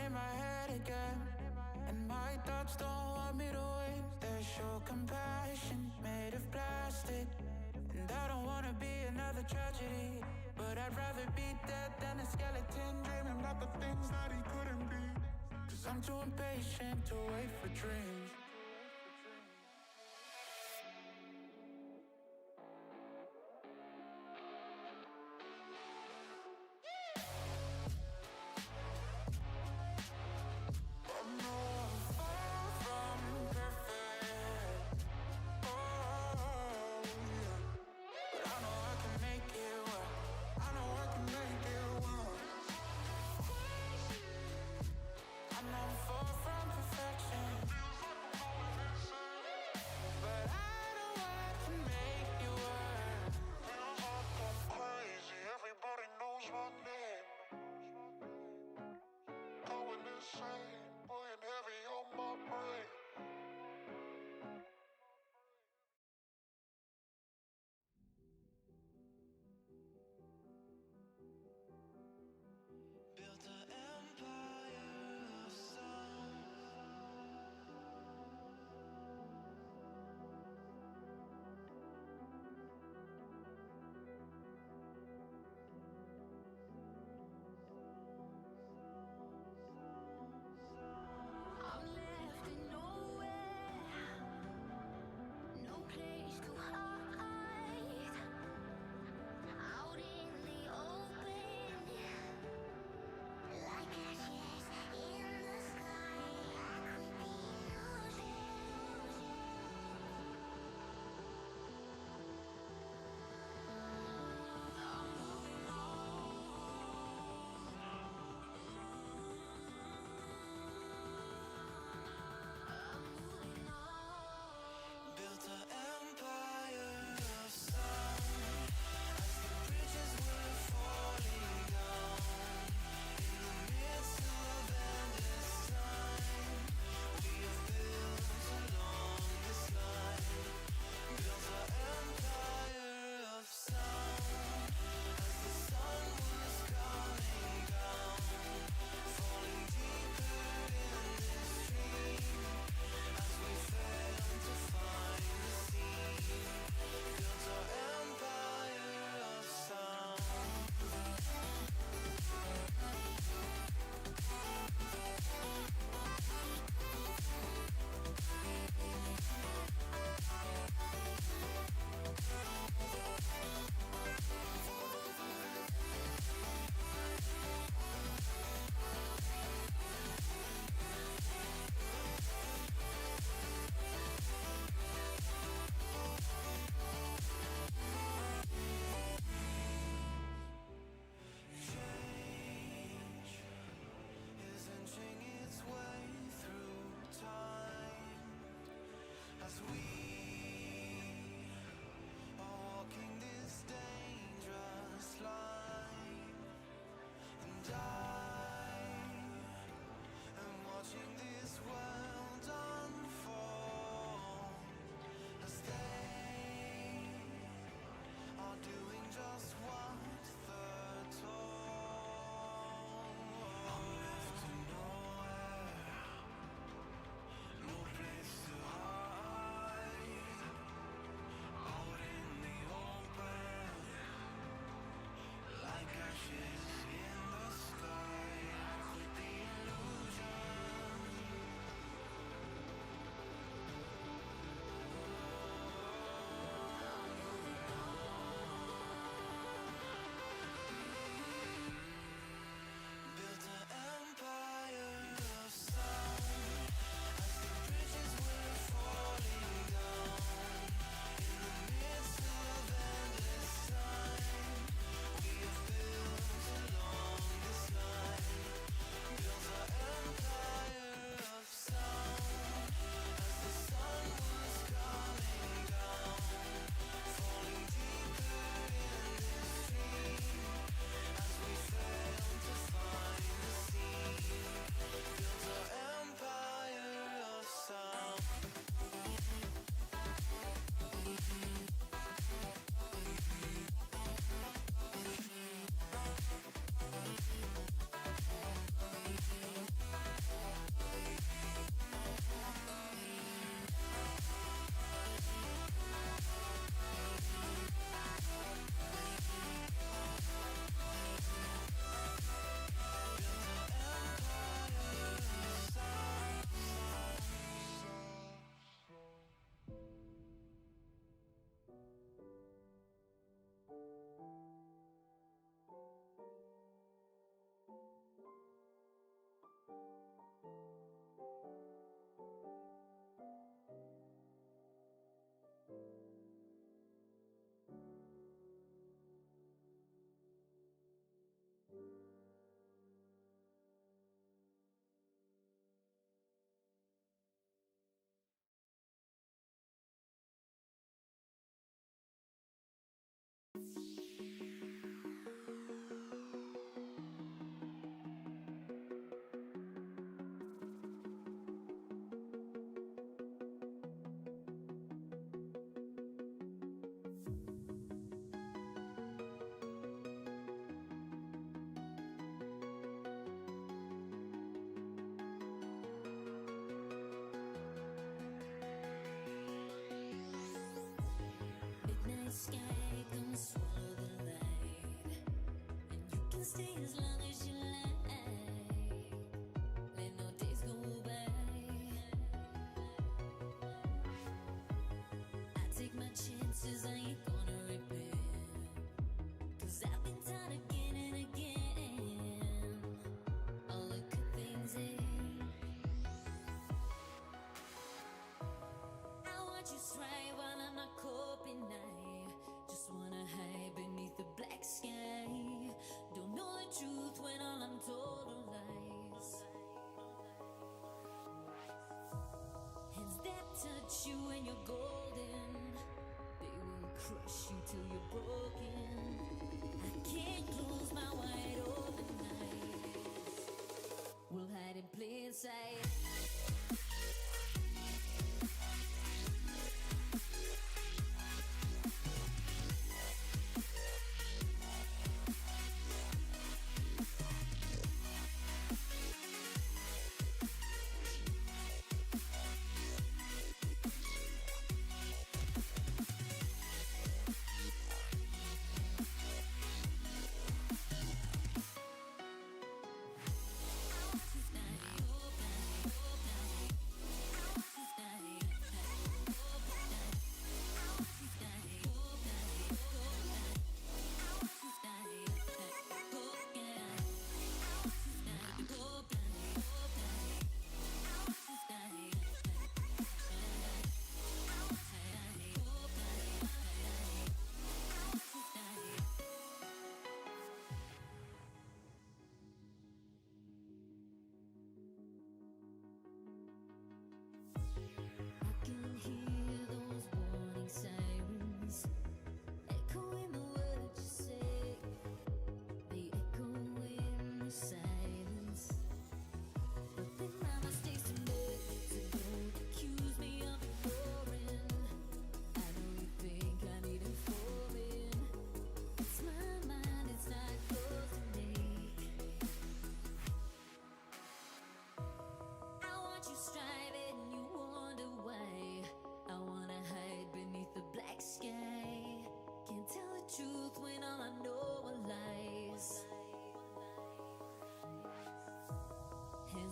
in my head again, and my thoughts don't want me to win. They show compassion made of plastic, and I don't wanna be another tragedy, but I'd rather be dead than a skeleton dreaming about the things that he couldn't be. Cause I'm too impatient to wait for dreams. stay as long as you like. Let no days go by. I take my chances, I ain't gonna repent. 'Cause I've been taught again and again all the good things ain't. I watch you strive while I'm not coping. I just wanna hide beneath the black sky. Don't know the truth when all I'm told are lies. Hands that touch you when you're golden, they will crush you till you're broken. I can't close my wide open eyes. We'll hide in plain sight.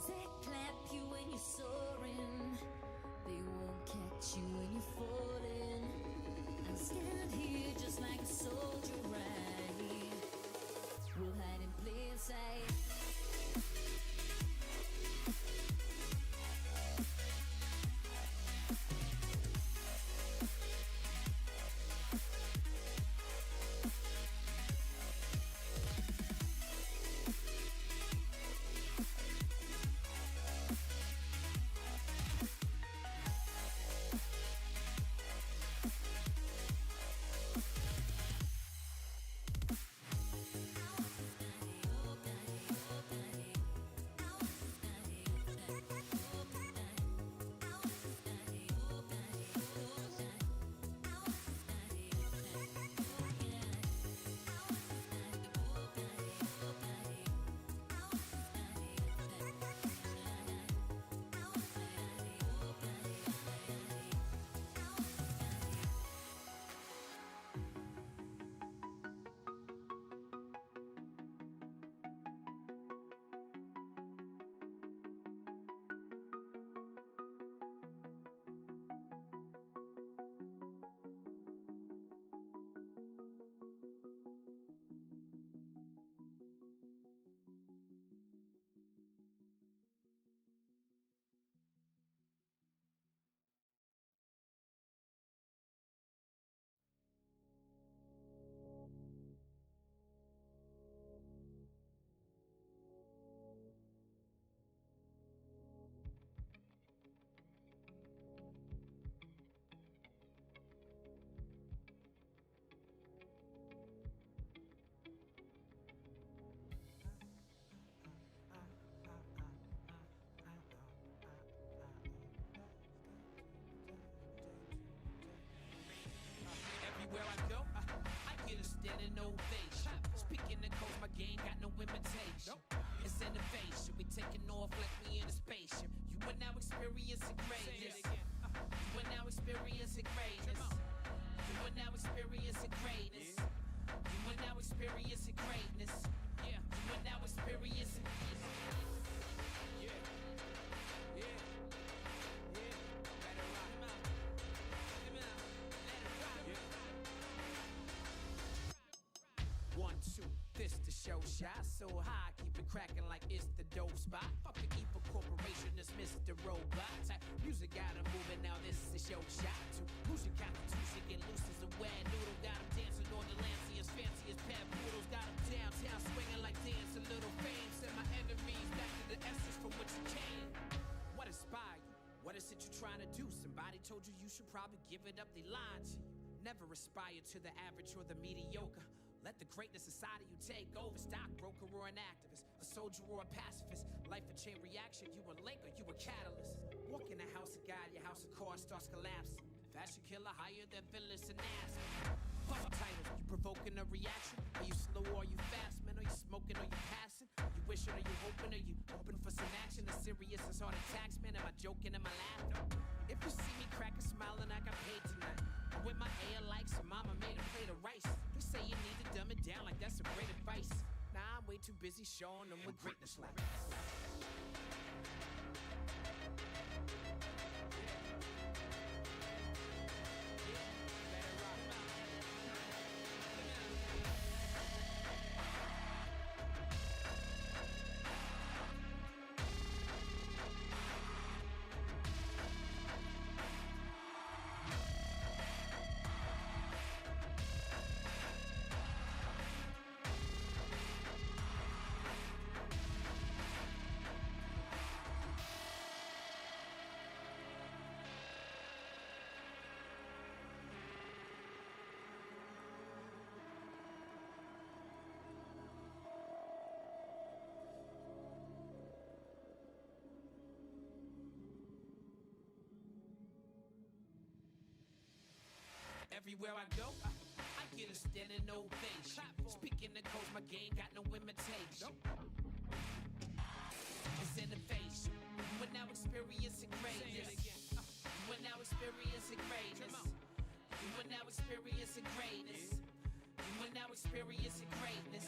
That clap you when you're soaring, they won't catch you when you're falling. I'll stand here just like a soldier, right? We'll hide in plain sight. Everywhere I go, I get a standing ovation. Speaking the coast, my game got no imitation. It's innovation, we taking off like we in a spaceship. You are now experiencing greatness. You are now experiencing greatness. You are now experiencing greatness. You are now experiencing greatness. Yeah. shot so high, keep it cracking like it's the dope spot. Fuck the evil corporation, it's Mr. Robot. Type music got 'em moving, now this is your shot. To lose your constitution, get loose as a wet noodle. Got 'em dancing on the Lancey as fancy as pet poodles. Got 'em downtown swinging like dance, a little fame. Send my enemies back to the essence from which you came. What inspired you? What is it you're trying to do? Somebody told you you should probably give it up, they lied to you. Never aspire to the average or the mediocre. Let the greatness inside of you take over. Stockbroker or an activist, a soldier or a pacifist. Life a chain reaction, you a link or you a catalyst. Walk in the house of God, your house of cards starts collapsing. Fashion killer higher than Phyllis and Aspen. Puff titles, you provoking a reaction? Are you slow or are you fast, man? Are you smoking or you passing? You wishing or you hoping? Are you open for some action? As serious as heart attacks, man? Am I joking? Am I laughing? If you see me crack a smile and I got paid tonight, I'm with my air like some mama made a plate of rice. They say you need to dumb it down like that's some great advice. Nah, I'm way too busy showing them what greatness like. Everywhere I go, I get a standing ovation. Speaking the codes, my game got no imitation. It's innovation. You are now experiencing greatness. You are now experiencing greatness. You are now experiencing greatness. You are now experiencing greatness.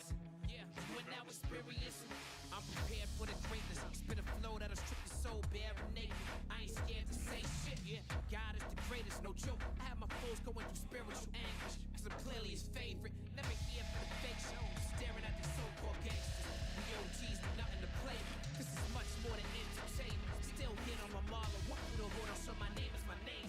You are now experiencing. I'm prepared for the greatness. Spit a flow that'll strip your soul bare and naked. I ain't scared to say shit. Yeah, God is the greatest, no joke. I have my foes going through spiritual anguish, cause I'm clearly his favorite. Never here for the fake show, staring at these so-called gangsters. The OGs do nothing to play with. This is much more than entertainment. Still hit on my Marlon, walk through the hood, so my name is my name.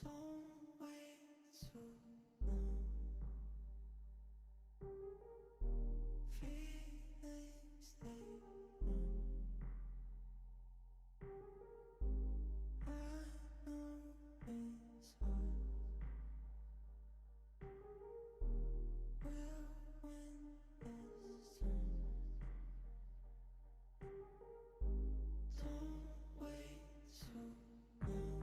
Don't wait too long. Feelings they run. I know it's hard. We'll win this time. Don't wait too long.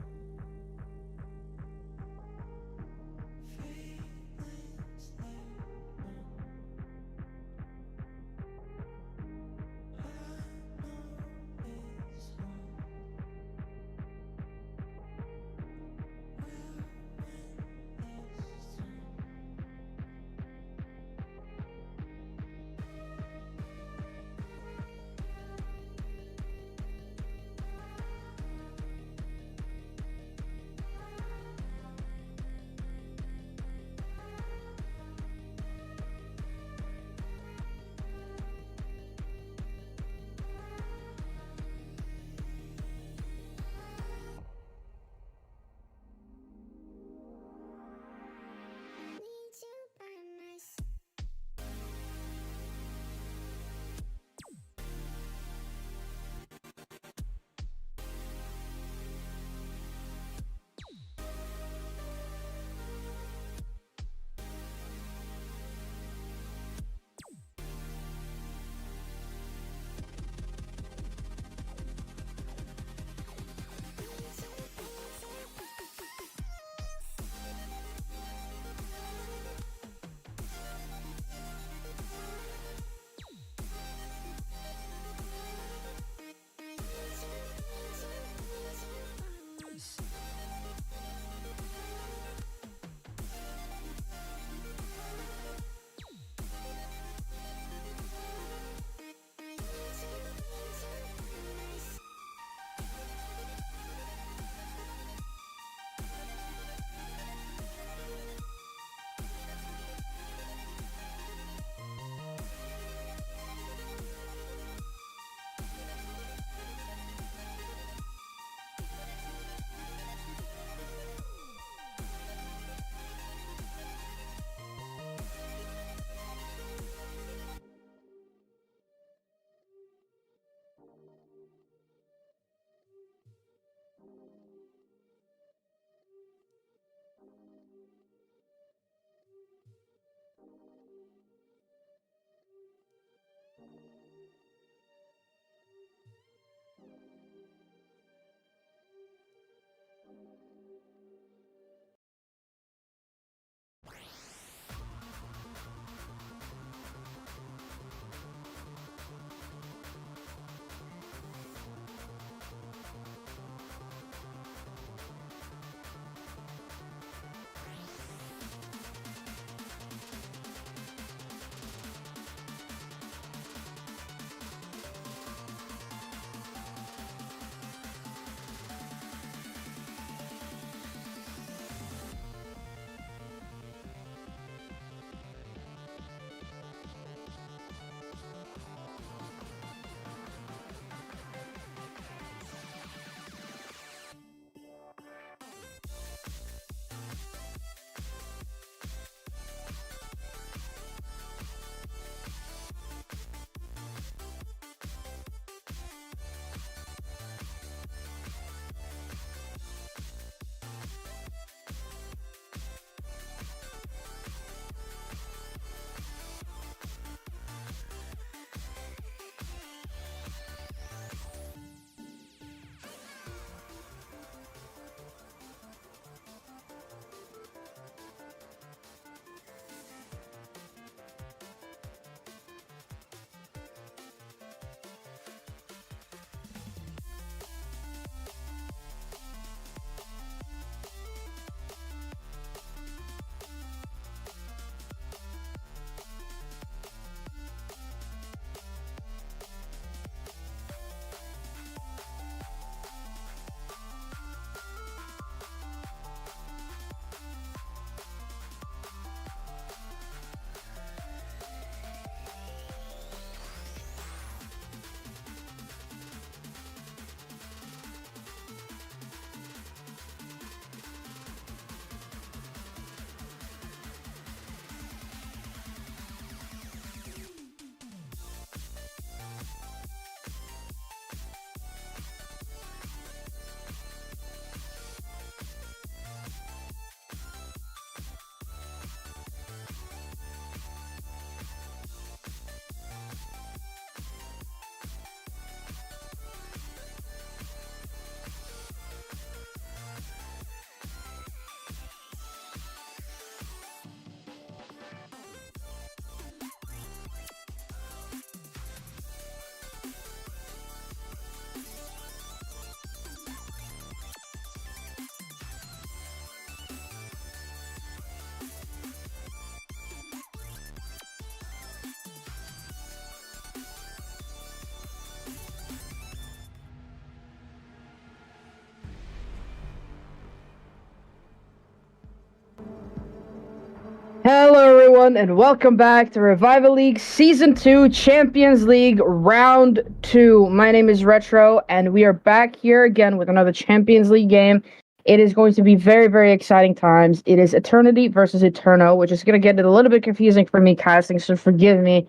Hello, everyone, and welcome back to Revival League Season 2 Champions League Round 2. My name is Retro, and we are back here again with another Champions League game. It is going to be very, very exciting times. It is Eternity versus Eterno, which is going to get a little bit confusing for me casting, so forgive me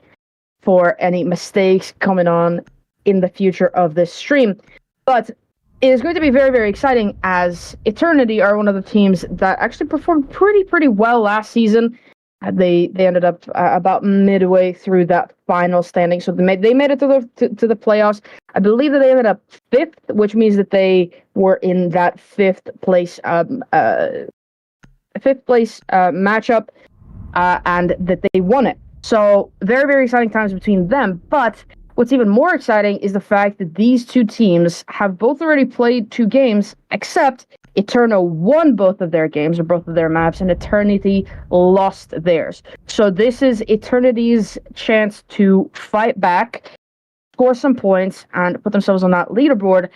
for any mistakes coming on in the future of this stream. But it is going to be very, very exciting as Eternity are one of the teams that actually performed pretty well last season. They ended up about midway through that final standing, so they made it to the playoffs. I believe that they ended up fifth, which means that they were in that fifth place matchup, and that they won it. So very, very exciting times between them. But what's even more exciting is the fact that these two teams have both already played 2 games, except Eterno won both of their games or both of their maps, and Eternity lost theirs. So this is Eternity's chance to fight back, score some points, and put themselves on that leaderboard.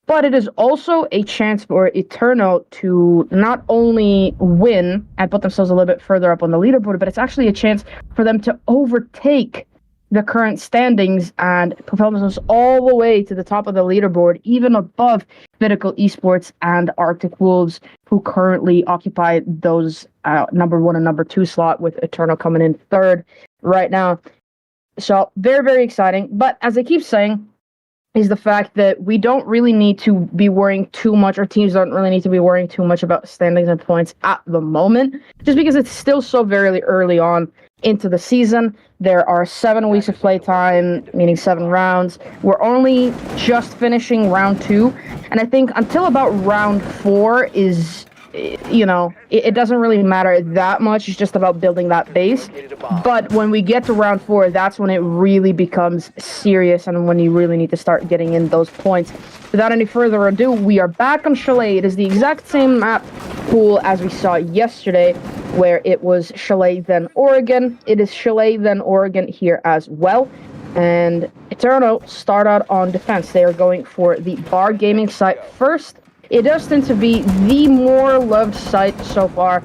But it is also a chance for Eterno to not only win and put themselves a little bit further up on the leaderboard, but it's actually a chance for them to overtake the current standings and propel themselves all the way to the top of the leaderboard, even above Pinnacle Esports and Arctic Wolves, who currently occupy those number 1 and number 2 slot, with Eterno coming in third right now. So very, very exciting. But as I keep saying, is the fact that we don't really need to be worrying too much, or teams don't really need to be worrying too much about standings and points at the moment, just because it's still so very early on into the season. There are 7 weeks of playtime, meaning 7 rounds. We're only just finishing round 2, and I think until about round 4 is, it doesn't really matter that much. It's just about building that base. But when we get to round 4, that's when it really becomes serious, and when you really need to start getting in those points. Without any further ado, we are back on Chalet. It is the exact same map pool as we saw yesterday, where it was Chalet then Oregon. It is Chalet then Oregon here as well. And Eterno start out on defense. They are going for the Bar Gaming site first. It does tend to be the more loved site so far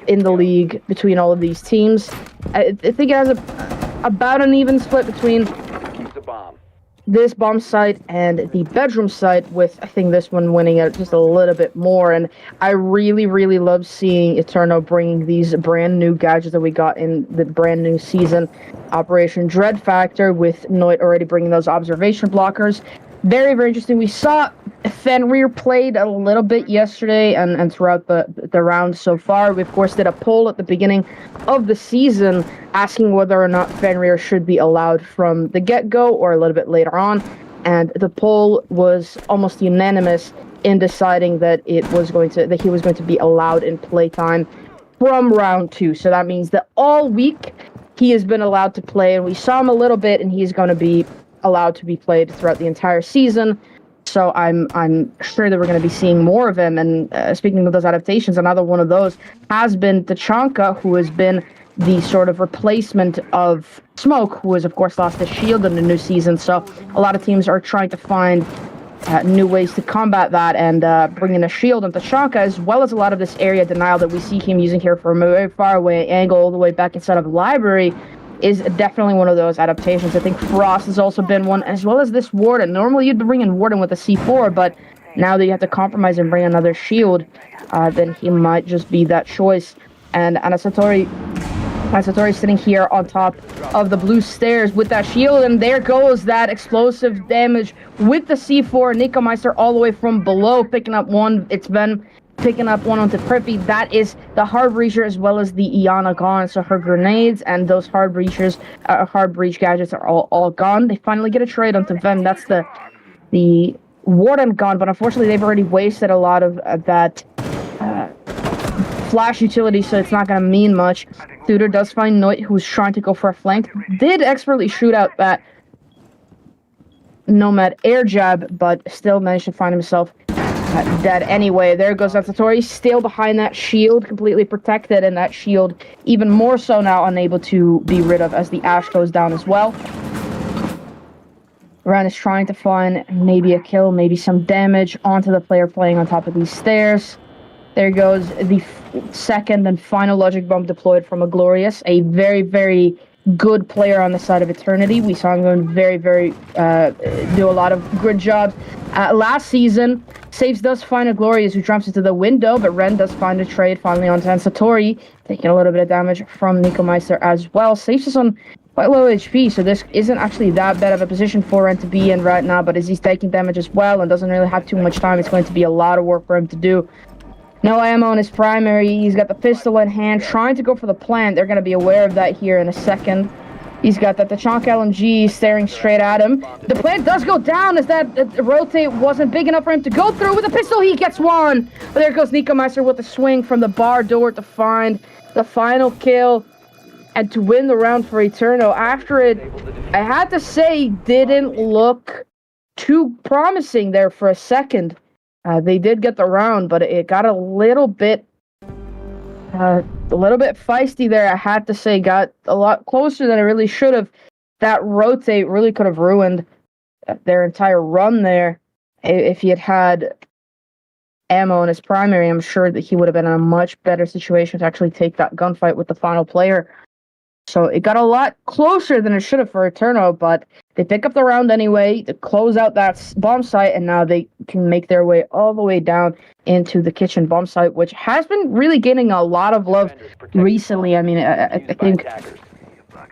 in the league between all of these teams. I think it has about an even split between this bomb site and the bedroom site, with I think this one winning it just a little bit more. And I really, really love seeing Eterno bringing these brand new gadgets that we got in the brand new season. Operation Dread Factor, with Noit already bringing those observation blockers. Very, very interesting. We saw Fenrir played a little bit yesterday and throughout the round so far. We, of course, did a poll at the beginning of the season asking whether or not Fenrir should be allowed from the get-go or a little bit later on. And the poll was almost unanimous in deciding that he was going to be allowed in playtime from round 2. So that means that all week he has been allowed to play, and we saw him a little bit, and he's going to be allowed to be played throughout the entire season. So I'm sure that we're going to be seeing more of him. And speaking of those adaptations, another one of those has been Tachanka, who has been the sort of replacement of Smoke, who has, of course, lost his shield in the new season. So a lot of teams are trying to find new ways to combat that and bring in a shield on Tachanka, as well as a lot of this area denial that we see him using here from a very far away angle all the way back inside of the library is definitely one of those adaptations. I think Frost has also been one, as well as this Warden. Normally you'd bring in Warden with a C4, but now that you have to compromise and bring another shield, then he might just be that choice. And Anasatori sitting here on top of the blue stairs with that shield, and there goes that explosive damage with the C4. Nico Meister all the way from below, picking up one. It's been picking up one onto Preppy. That is the hard breacher as well as the Iana gone. So her grenades and those hard breach gadgets are all gone. They finally get a trade onto Ven. That's the Warden gone, but unfortunately they've already wasted a lot of that flash utility, so it's not going to mean much. Tudor does find Noit, who's trying to go for a flank. Did expertly shoot out that Nomad air jab, but still managed to find himself dead anyway. There goes Atsatori, still behind that shield, completely protected, and that shield even more so now unable to be rid of as the Ash goes down as well. Ren is trying to find maybe a kill, maybe some damage onto the player playing on top of these stairs. There goes the second and final logic bomb deployed from Aglorious, a very, very good player on the side of Eternity. We saw him going do a lot of good jobs. Last season, Saves does find Aglorious, who jumps into the window, but Ren does find a trade finally onto Satori, taking a little bit of damage from Nico Meister as well. Saves is on quite low HP, so this isn't actually that bad of a position for Ren to be in right now, but as he's taking damage as well and doesn't really have too much time, it's going to be a lot of work for him to do. No ammo on his primary. He's got the pistol in hand, trying to go for the plant. They're going to be aware of that here in a second. He's got that Tachanka LMG staring straight at him. The plant does go down as that rotate wasn't big enough for him to go through. With the pistol, he gets one. But there goes Nico Meister with a swing from the bar door to find the final kill and to win the round for Eterno. After it, I had to say, didn't look too promising there for a second. They did get the round, but it got a little bit feisty there. I had to say, got a lot closer than it really should have. That rotate really could have ruined their entire run there. If he had had ammo in his primary, I'm sure that he would have been in a much better situation to actually take that gunfight with the final player. So it got a lot closer than it should have for Eterno, but they pick up the round anyway to close out that bomb site, and now they can make their way all the way down into the kitchen bomb site, which has been really gaining a lot of love recently. I mean, I think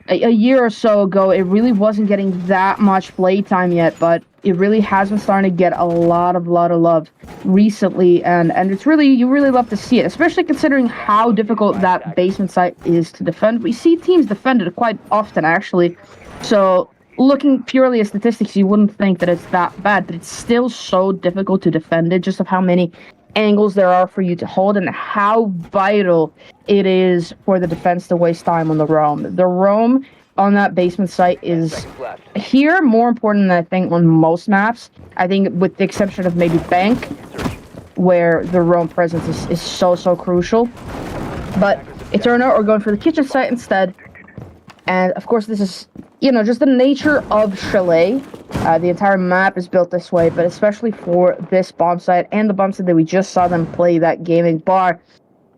a year or so ago, it really wasn't getting that much playtime yet, but it really has been starting to get a lot of love recently, and it's really, you really love to see it, especially considering how difficult that basement site is to defend. We see teams defend it quite often, actually, so looking purely at statistics, you wouldn't think that it's that bad, but it's still so difficult to defend it, just of how many angles there are for you to hold and how vital it is for the defense to waste time on the roam. The roam on that basement site is here more important than I think on most maps. I think with the exception of maybe Bank, where the roam presence is so crucial. But Eterno are going for the kitchen site instead. And of course this is, you know, just the nature of Chalet. The entire map is built this way, but especially for this bomb site and the bomb site that we just saw them play, that gaming bar,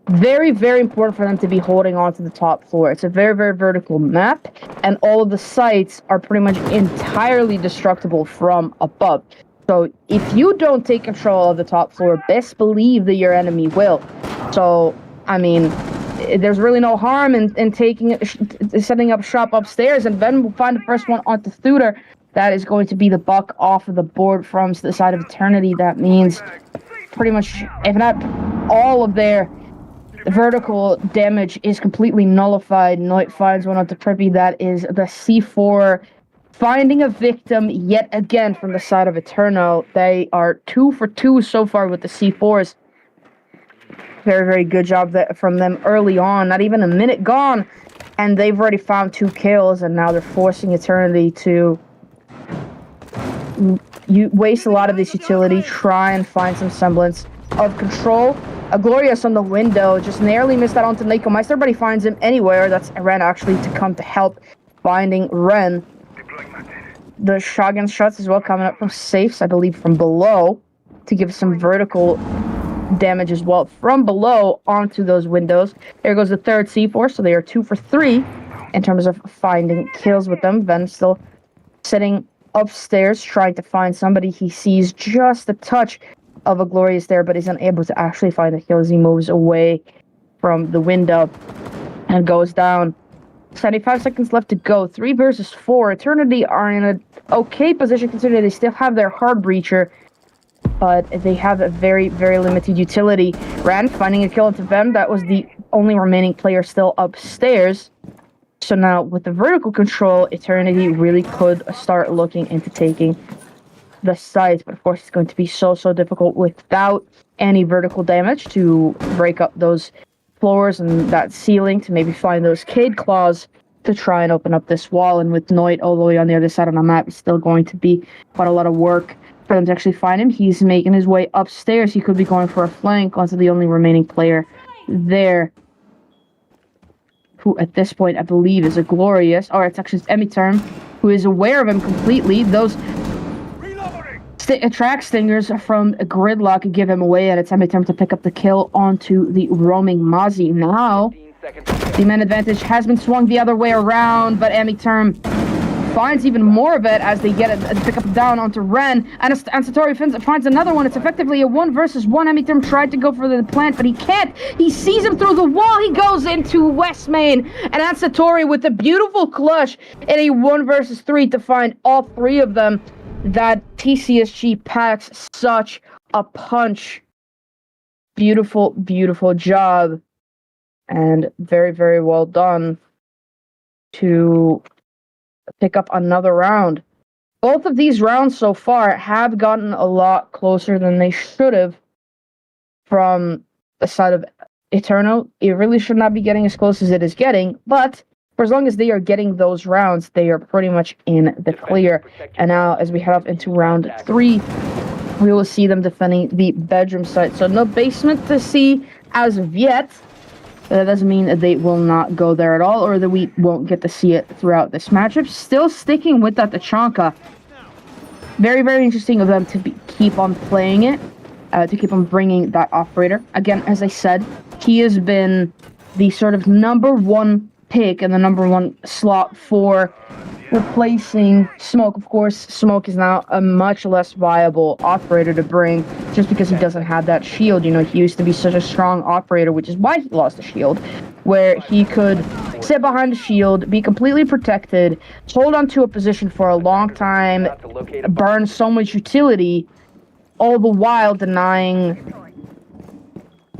very important for them to be holding on to the top floor. It's a very vertical map, and all of the sites are pretty much entirely destructible from above. So if you don't take control of the top floor, best believe that your enemy will. So, I mean, there's really no harm in setting up shop upstairs, and then we'll find the first one onto Thuder. That is going to be the buck off of the board from the side of Eternity. That means pretty much, if not all of their vertical damage is completely nullified. Noit finds one onto Trippy. That is the C4 finding a victim yet again from the side of Eterno. They are 2 for 2 so far with the C4s. Very good job from them early on. Not even a minute gone, and they've already found 2 kills, and now they're forcing Eternity to waste a lot of this utility, try and find some semblance of control. Glorious on the window, just narrowly missed that onto Nico Meister, but he finds him anywhere. That's Ren actually to come to help finding Ren. The shotgun shots as well coming up from safes, I believe from below, to give some vertical damage as well from below onto those windows. There goes the third C4, so they are 2 for 3 in terms of finding kills with them. Ven still sitting upstairs trying to find somebody. He sees just a touch of a Glorious there, but is unable to actually find the kill as he moves away from the window and goes down. 75 seconds left to go. 3 versus 4. Eternity are in an okay position considering they still have their hard breacher, but they have a very limited utility. Rand finding a kill into Ven. That was the only remaining player still upstairs. So now with the vertical control, Eternity really could start looking into taking the sides, but of course it's going to be so difficult without any vertical damage to break up those floors and that ceiling, to maybe find those Cade Claws to try and open up this wall. And with Noit all the way on the other side of the map, it's still going to be quite a lot of work for them to actually find him. He's making his way upstairs. He could be going for a flank onto the only remaining player there, who at this point I believe is a Glorious, or it's actually Emiterm, who is aware of him completely. Those Track Stingers from Gridlock give him away, and it's Emitem to pick up the kill onto the roaming Mozzie. Now, the man advantage has been swung the other way around, but Emitem finds even more of it as they get it pick up down onto Ren, and Satori finds another one. It's effectively a 1 versus 1. Emitem tried to go for the plant, but he can't. He sees him through the wall. He goes into West Main, and Satori with a beautiful clutch in a 1 versus 3 to find all 3 of them. That TCSG packs such a punch. Beautiful, beautiful job, and very, very well done to pick up another round. Both of these rounds so far have gotten a lot closer than they should have from the side of ETERNO. It really should not be getting as close as it is getting, but for as long as they are getting those rounds, they are pretty much in the clear. And now, as we head up into round 3, we will see them defending the bedroom site. So no basement to see as of yet. That doesn't mean that they will not go there at all, or that we won't get to see it throughout this matchup. Still sticking with that Tachanka. Very, very interesting of them to keep on playing it, to keep on bringing that operator. Again, as I said, he has been the sort of number 1 pick and the number 1 slot for replacing Smoke. Of course, Smoke is now a much less viable operator to bring just because he doesn't have that shield. You know, he used to be such a strong operator, which is why he lost the shield, where he could sit behind the shield, be completely protected, hold on to a position for a long time, burn so much utility, all the while denying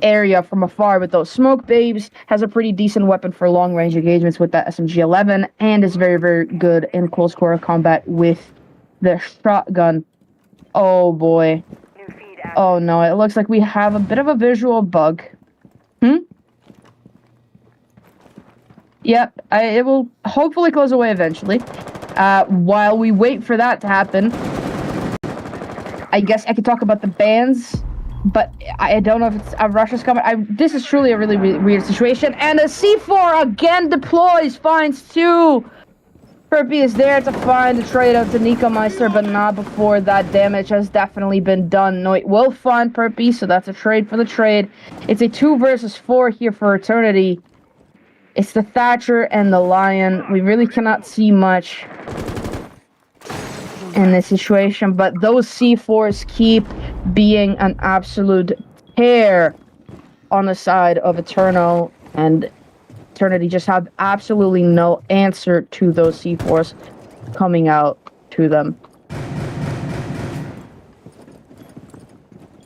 area from afar. With those Smoke Babes, has a pretty decent weapon for long range engagements with that SMG-11, and is very, very good in close quarter combat with the shotgun. Oh boy. Oh no, it looks like we have a bit of a visual bug. Yep, it will hopefully close away eventually. While we wait for that to happen, I guess I could talk about the bans, but I don't know if it's Russia's coming. This is truly a really weird situation. And a C4 again deploys, finds 2. Perpy is there to find a trade out to Nico Meister, but not before that damage has definitely been done. No, it will find Perpy, so that's a trade for the trade. It's a 2 versus 4 here for Eternity. It's the Thatcher and the Lion. We really cannot see much in this situation, but those C4s keep being an absolute tear on the side of Eterno, and Eternity just have absolutely no answer to those C4s coming out to them.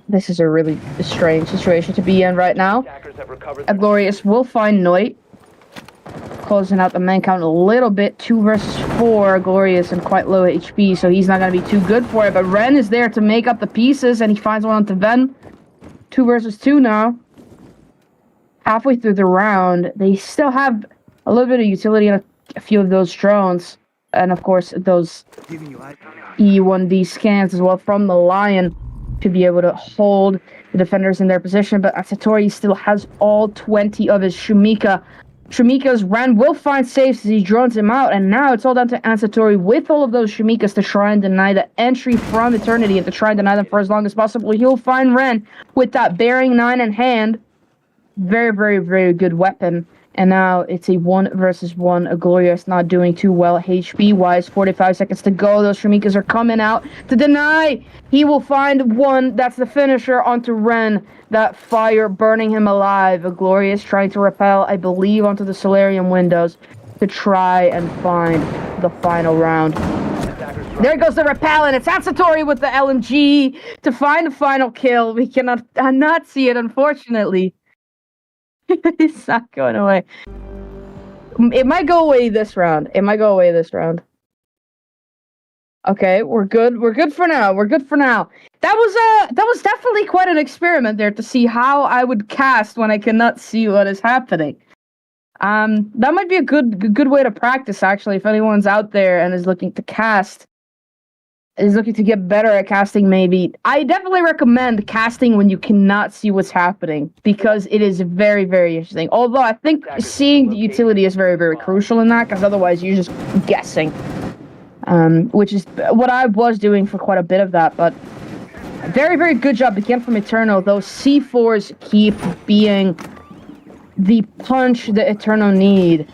This is a really strange situation to be in right now. Glorious will find Noit, closing out the man count a little bit. 2 versus 4. Glorious and quite low HP, so he's not going to be too good for it. But Ren is there to make up the pieces, and he finds one onto Ven. 2 versus 2 now. Halfway through the round, they still have a little bit of utility on a few of those drones. And of course, those E1D scans as well from the Lion to be able to hold the defenders in their position. But Satori still has all 20 of his Shumika. Shumika's Ren will find safes as he drones him out, and now it's all down to Ansatori with all of those Shumikas to try and deny the entry from Eternity and to try and deny them for as long as possible. He'll find Ren with that Bearing 9 in hand. Very, very, very good weapon. And now it's a 1 versus 1. Glorious not doing too well HP-wise. 45 seconds to go. Those Shumikas are coming out to deny. He will find one. That's the finisher onto Ren. That fire burning him alive. Glorious trying to repel, I believe, onto the Solarium windows to try and find the final round. There goes the repel, and it's Atsatori with the LMG to find the final kill. We cannot not see it, unfortunately. It's not going away. It might go away this round. Okay, we're good. We're good for now. That was definitely quite an experiment there to see how I would cast when I cannot see what is happening. That might be a good way to practice, actually, if anyone's out there and is looking to get better at casting. Maybe I definitely recommend casting when you cannot see what's happening, because it is very, very interesting. Although I think seeing the utility is very, very crucial in that, because otherwise you're just guessing. which is what I was doing for quite a bit of that, but very, very good job again from ETERNO. Those C4s keep being the punch that ETERNO need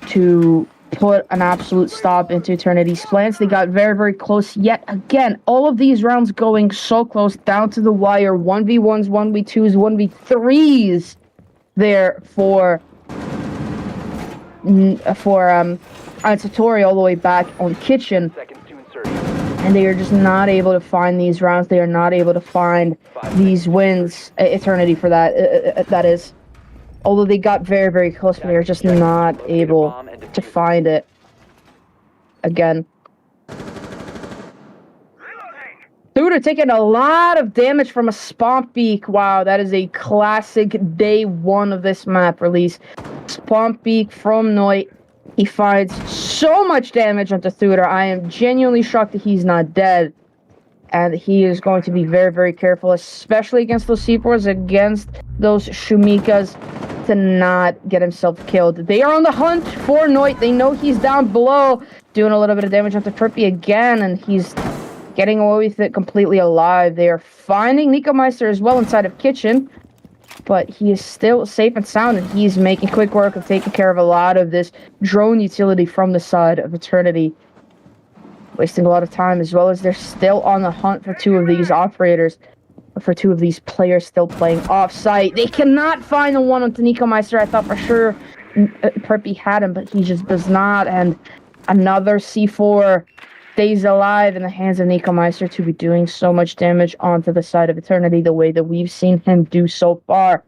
to put an absolute stop into Eternity's plans. They got very, very close yet again. All of these rounds going so close, down to the wire. 1v1s, 1v2s, 1v3s there for Satori all the way back on Kitchen. And they are just not able to find these rounds. They are not able to find these wins. Eternity for that, that is. Although they got very, very close, but they are just not able to find it. Again. Thuder taking a lot of damage from a Spomp Beak. Wow, that is a classic day one of this map release. Spomp Beak from Noit. He finds so much damage onto Thuder. I am genuinely shocked that he's not dead. And he is going to be very, very careful, especially against those C4s, against those Shumikas, to not get himself killed. They are on the hunt for Noit. They know he's down below, doing a little bit of damage onto Trippy again, and he's getting away with it completely alive. They are finding Nico Meister as well inside of Kitchen, but he is still safe and sound, and he's making quick work of taking care of a lot of this drone utility from the side of Eternity. Wasting a lot of time, as well as they're still on the hunt for two of these operators, for two of these players still playing off-site. They cannot find the one on Nico Meister. I thought for sure Preppy had him, but he just does not. And another C4 stays alive in the hands of Nico Meister to be doing so much damage onto the side of Eternity the way that we've seen him do so far.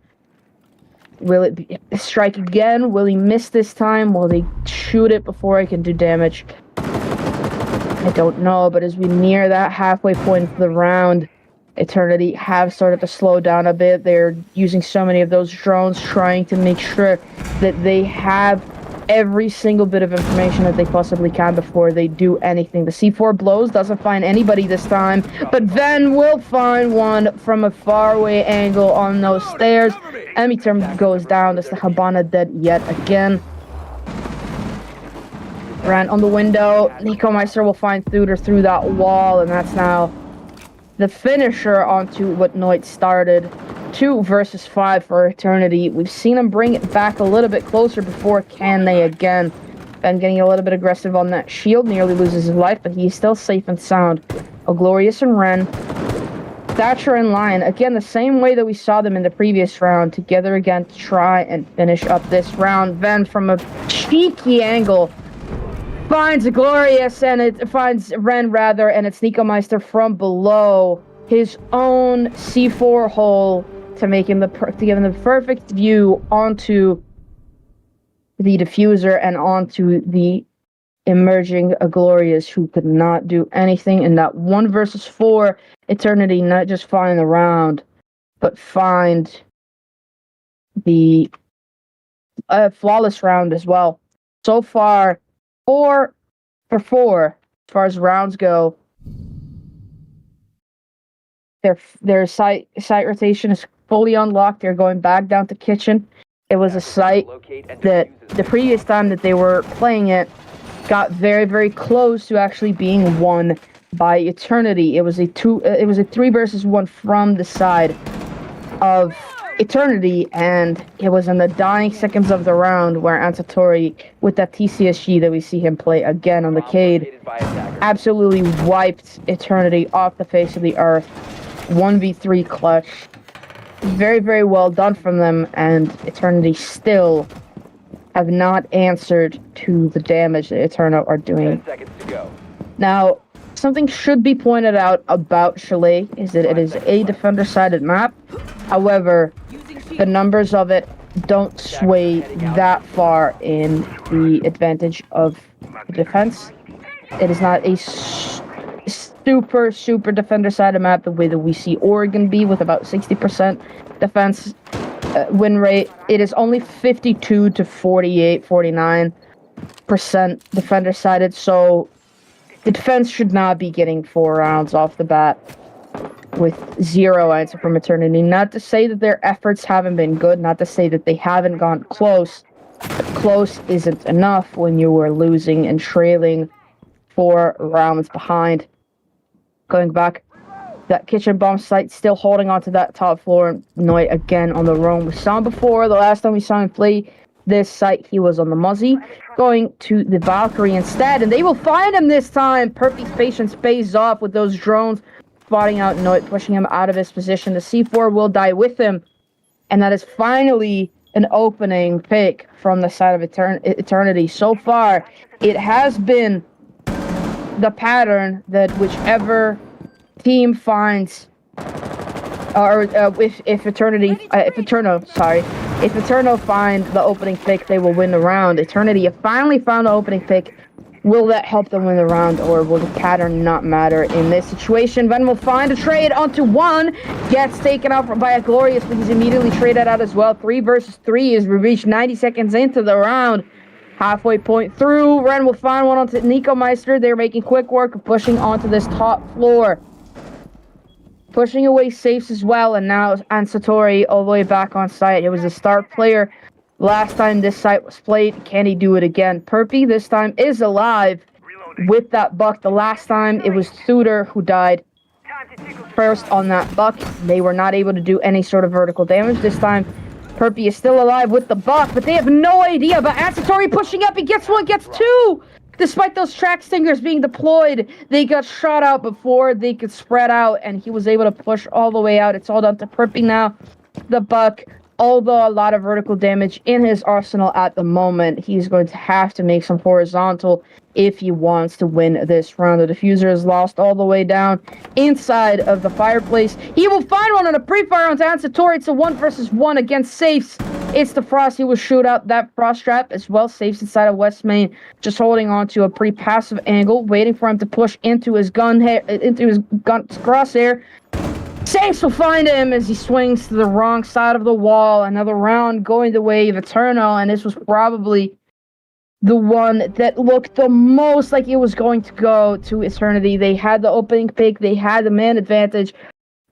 Will it be strike again? Will he miss this time? Will they shoot it before it can do damage? I don't know, but as we near that halfway point of the round, Eternity have started to slow down a bit. They're using so many of those drones, trying to make sure that they have every single bit of information that they possibly can before they do anything. The C4 blows, doesn't find anybody this time, but then will find one from a faraway angle on those stairs. Emi-Term goes down. That's the Habana dead yet again. Ran on the window. Nico Meister will find Thuder through that wall, and that's now the finisher onto what Noit started. 2 versus 5 for Eternity. We've seen him bring it back a little bit closer before. Can they again? Ben getting a little bit aggressive on that shield, nearly loses his life, but he's still safe and sound. Glorious and Ren. Thatcher and Lion, again, the same way that we saw them in the previous round, together again to try and finish up this round. Ven from a cheeky angle finds Glorious, and it finds Ren rather, and it's Nico Meister from below his own C4 hole to make him to give him the perfect view onto the diffuser and onto the emerging Glorious, who could not do anything in that 1 versus 4. Eternity not just find the round, but find the flawless round as well. So far, 4 for 4 as far as rounds go. Their site rotation is fully unlocked. They're going back down to Kitchen. It was a site that the previous time that they were playing it got very, very close to actually being won by Eternity. It was a 3 versus 1 from the side of Eternity, and it was in the dying seconds of the round where Ansatori, with that TCSG that we see him play again on the Cade, absolutely wiped Eternity off the face of the earth. 1v3 clutch. Very, very well done from them, and Eternity still have not answered to the damage that Eterno are doing. 10 seconds to go. Now, something should be pointed out about Chalet is that it is a defender-sided map. However, the numbers of it don't sway that far in the advantage of the defense. It is not a super defender-sided map the way that we see Oregon be, with about 60% defense win rate. It is only 52 to 48, 49% defender-sided, so the defense should not be getting 4 rounds off the bat with 0 answer from Eternity. Not to say that their efforts haven't been good, not to say that they haven't gone close, but close isn't enough when you are losing and trailing 4 rounds behind. Going back, that kitchen bomb site still holding on to that top floor. Noit again on the roam. We saw him before. The last time we saw him play this site, he was on the Muzzy. Going to the Valkyrie instead, and they will find him this time. Perpy's patience pays off with those drones, spotting out Noit, pushing him out of his position. The C4 will die with him, and that is finally an opening pick from the side of Eternity. So far, it has been the pattern that whichever team finds, or if ETERNO find the opening pick, they will win the round. Eternity have finally found the opening pick. Will that help them win the round, or will the pattern not matter in this situation? Ven will find a trade onto 1, gets taken out by a Glorious, but he's immediately traded out as well. 3 versus 3 as we reach 90 seconds into the round. Halfway point through, Ren will find one onto Nico Meister. They're making quick work of pushing onto this top floor. Pushing away safes as well, and now Satori all the way back on site. It was a start player last time this site was played. Can he do it again? Perpy this time is alive with that buck. The last time it was Thuder who died first on that buck. They were not able to do any sort of vertical damage. This time Perpy is still alive with the buck, but they have no idea about Satori pushing up. He gets 1, gets 2! Despite those track stingers being deployed, they got shot out before they could spread out, and he was able to push all the way out. It's all down to Perpy now. The buck, although a lot of vertical damage in his arsenal at the moment, he's going to have to make some horizontal if he wants to win this round. The diffuser is lost all the way down inside of the fireplace. He will find one on a pre-fire onto Satori. It's a 1 versus 1 against safes. It's the Frost. He will shoot out that Frost trap as well. Safes inside of West Main, just holding on to a pretty passive angle, waiting for him to push into his gun's crosshair. Safes will find him as he swings to the wrong side of the wall. Another round going the way of ETERNO, and this was probably the one that looked the most like it was going to go to Eternity. They had the opening pick, they had the man advantage,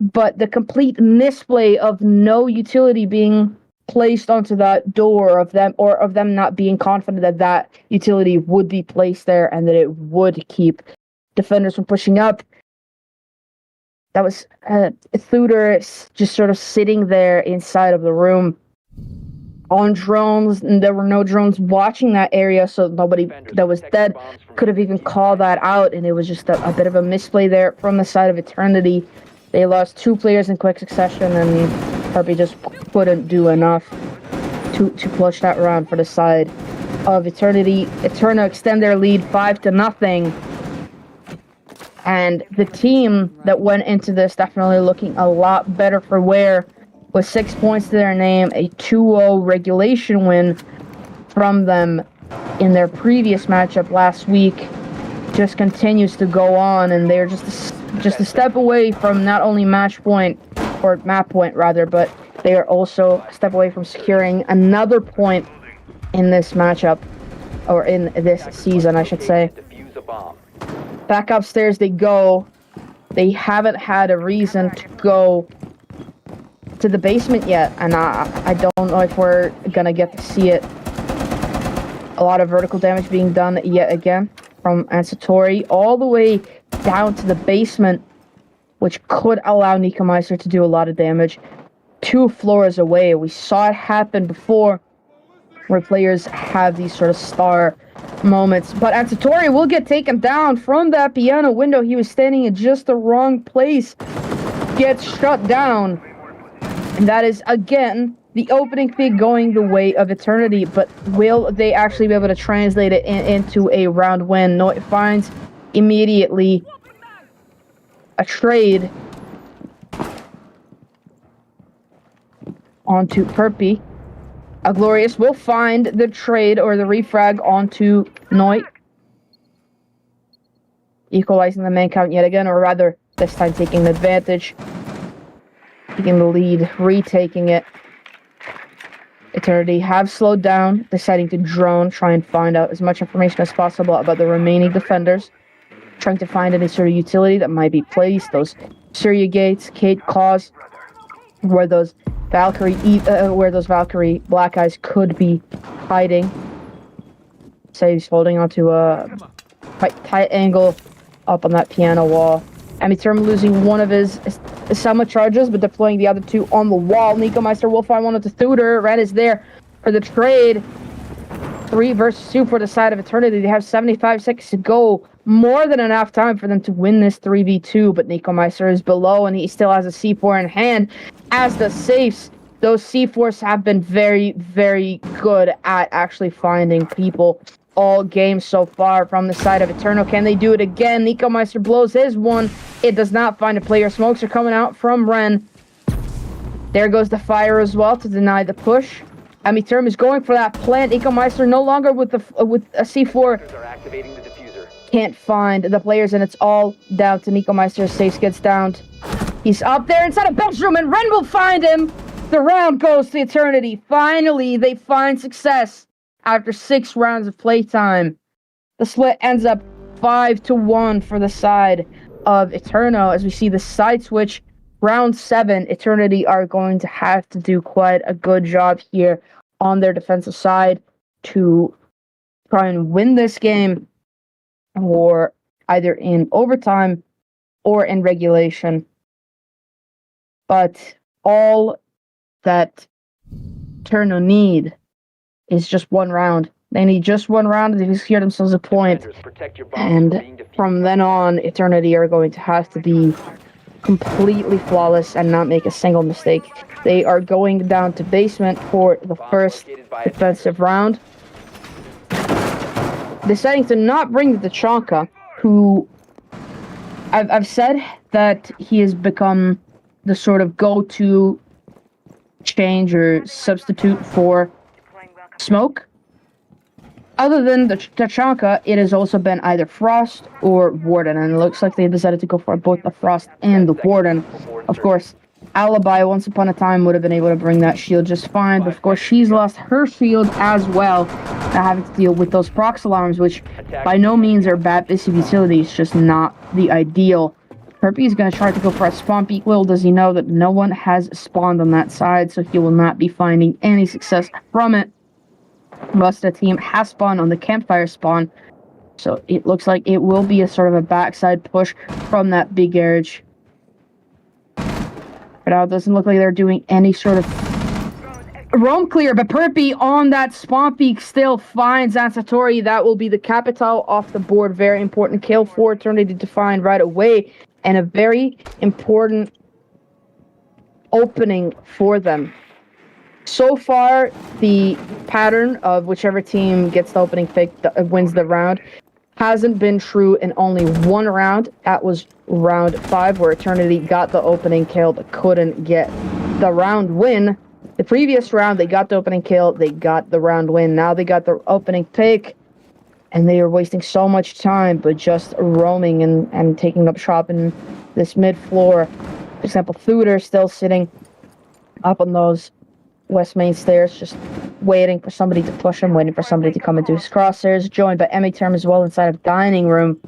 but the complete misplay of no utility being placed onto that door of them not being confident that that utility would be placed there and that it would keep defenders from pushing up. That was Thuder just sort of sitting there inside of the room on drones, and there were no drones watching that area, so nobody that was dead could have even called that out, and it was just a bit of a misplay there from the side of Eternity. They lost 2 players in quick succession, and Harpy just couldn't do enough to clutch that round for the side of Eternity. ETERNO extend their lead 5-0. And the team that went into this definitely looking a lot better for wear, with 6 points to their name, a 2-0 regulation win from them in their previous matchup last week, just continues to go on, and they're just a step away from not only match point, or map point rather, but they are also a step away from securing another point in this matchup, or in this season, I should say. Back upstairs they go. They haven't had a reason to go to the basement yet, and I don't know if we're gonna get to see it. A lot of vertical damage being done yet again from Satori, all the way down to the basement, which could allow Nico Meister to do a lot of damage 2 floors away. We saw it happen before, where players have these sort of star moments, but Satori will get taken down from that piano window. He was standing in just the wrong place, gets shut down. And that is, again, the opening pick going the way of Eternity, but will they actually be able to translate it into a round win? No, it finds immediately a trade onto Perpy. A Glorious will find the trade or the refrag onto Noit, equalizing the man count yet again, or rather, this time taking the advantage. Taking the lead, retaking it. Eternity have slowed down, deciding to drone, try and find out as much information as possible about the remaining defenders. Trying to find any sort of utility that might be placed, those Syria gates, Kate Claws, where those Valkyrie Black Eyes could be hiding. Saves holding onto quite tight angle up on that piano wall. ETERNO losing one of his Selma charges, but deploying the other two on the wall. Nico Meister will find one of the Thuder. Red is there for the trade. 3 versus 2 for the side of Eternity. They have 75 seconds to go. More than enough time for them to win this 3v2, but Nico Meister is below, and he still has a C4 in hand. As the safes, those C4s have been very, very good at actually finding people all game so far from the side of ETERNO. Can they do it again? Nico Meister blows his one. It does not find a player. Smokes are coming out from Ren. There goes the fire as well to deny the push. ETERNO is going for that plant. Nico Meister no longer with a C4. Are activating the diffuser. Can't find the players, and it's all down to Nico Meister. Safe gets downed. He's up there inside a bedroom, and Ren will find him. The round goes to Eternity. Finally, they find success. After 6 rounds of playtime, the split ends up 5-1 for the side of ETERNO. As we see the side switch, round 7, Eternity are going to have to do quite a good job here on their defensive side to try and win this game, or either in overtime or in regulation. But all that ETERNO need is just 1 round. They need just 1 round to secure themselves a point. And from then on, Eternity are going to have to be completely flawless and not make a single mistake. They are going down to basement for the first defensive round, deciding to not bring the Tachanka, who I've said that he has become the sort of go-to change or substitute for Smoke. Other than the Tachanka, it has also been either Frost or Warden, and it looks like they decided to go for both the Frost and the Warden. Of course, Alibi, once upon a time, would have been able to bring that shield just fine, but of course she's lost her shield as well, having to deal with those prox alarms, which by no means are bad piece of utility. It's just not the ideal. Perpy is going to try to go for a spawn peek. Little does he know that no one has spawned on that side, so he will not be finding any success from it. Most of the team has spawned on the campfire spawn, so it looks like it will be a sort of a backside push from that big garage. But now it doesn't look like they're doing any sort of roam clear, but Perpy on that spawn peak still finds Ansatori. That will be the capital off the board. Very important kill for Eternity to find right away, and a very important opening for them. So far, the pattern of whichever team gets the opening pick wins the round hasn't been true in only 1 round. That was round 5, where Eternity got the opening kill but couldn't get the round win. The previous round, they got the opening kill, they got the round win. Now they got the opening pick, and they are wasting so much time but just roaming and taking up shop in this mid-floor. For example, Thuder still sitting up on those west main stairs, just waiting for somebody to push him, waiting for somebody to come into his crosshairs. Joined by ETERNO as well inside of dining room.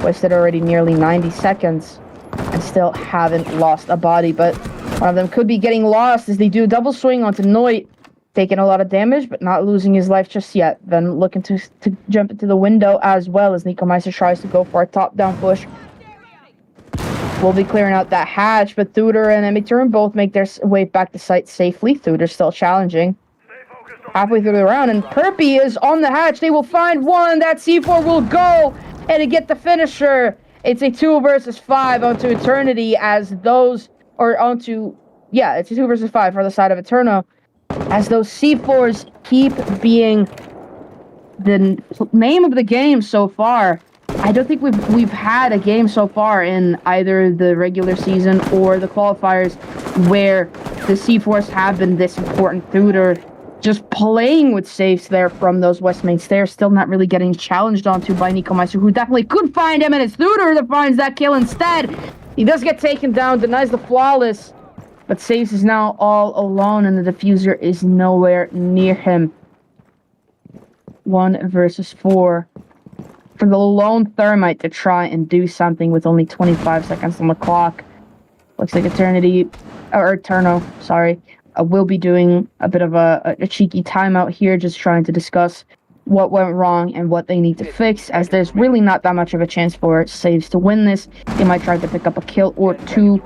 Wasted already nearly 90 seconds and still haven't lost a body, but one of them could be getting lost as they do a double swing onto Noit, taking a lot of damage but not losing his life just yet. Then looking to jump into the window as well as Nico Meister tries to go for a top-down push. We'll be clearing out that hatch, but Thuder and ETERNO both make their way back to site safely. Thuder's still challenging. Halfway through the round, and Perpy is on the hatch. They will find one. That C4 will go, and to get the finisher, it's a 2 versus 5 onto Eternity as those, or onto, yeah, it's a 2 versus 5 for the side of ETERNO, as those C4s keep being the name of the game so far. I don't think we've had a game so far in either the regular season or the qualifiers where the C4s have been this important. Thuder just playing with safes there from those west main stairs, still not really getting challenged onto by Nico Meister, who definitely could find him, and it's Thuder that finds that kill instead. He does get taken down, denies the flawless, but Saves is now all alone, and the diffuser is nowhere near him. 1 versus 4. For the lone Thermite to try and do something with only 25 seconds on the clock. Looks like ETERNO, sorry, will be doing a bit of a cheeky timeout here, just trying to discuss what went wrong and what they need to fix, as there's really not that much of a chance for saves to win this. He might try to pick up a kill or two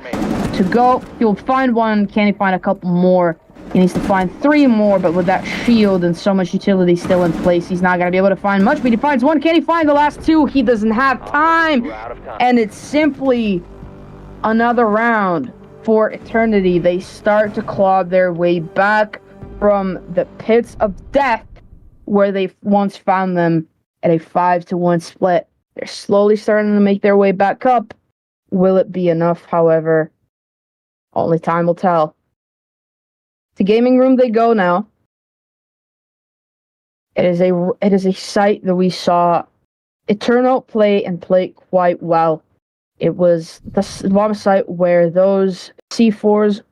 to go. He'll find one. Can he find a couple more? He needs to find 3 more, but with that shield and so much utility still in place, he's not going to be able to find much, but he finds one. Can he find the last 2? He doesn't have time, and it's simply another round for Eternity. They start to claw their way back from the pits of death where they once found them at a 5-1 split. They're slowly starting to make their way back up. Will it be enough, however? Only time will tell. The gaming room they go now. It is a sight that we saw ETERNO play quite well. It was the bomb site where those C4s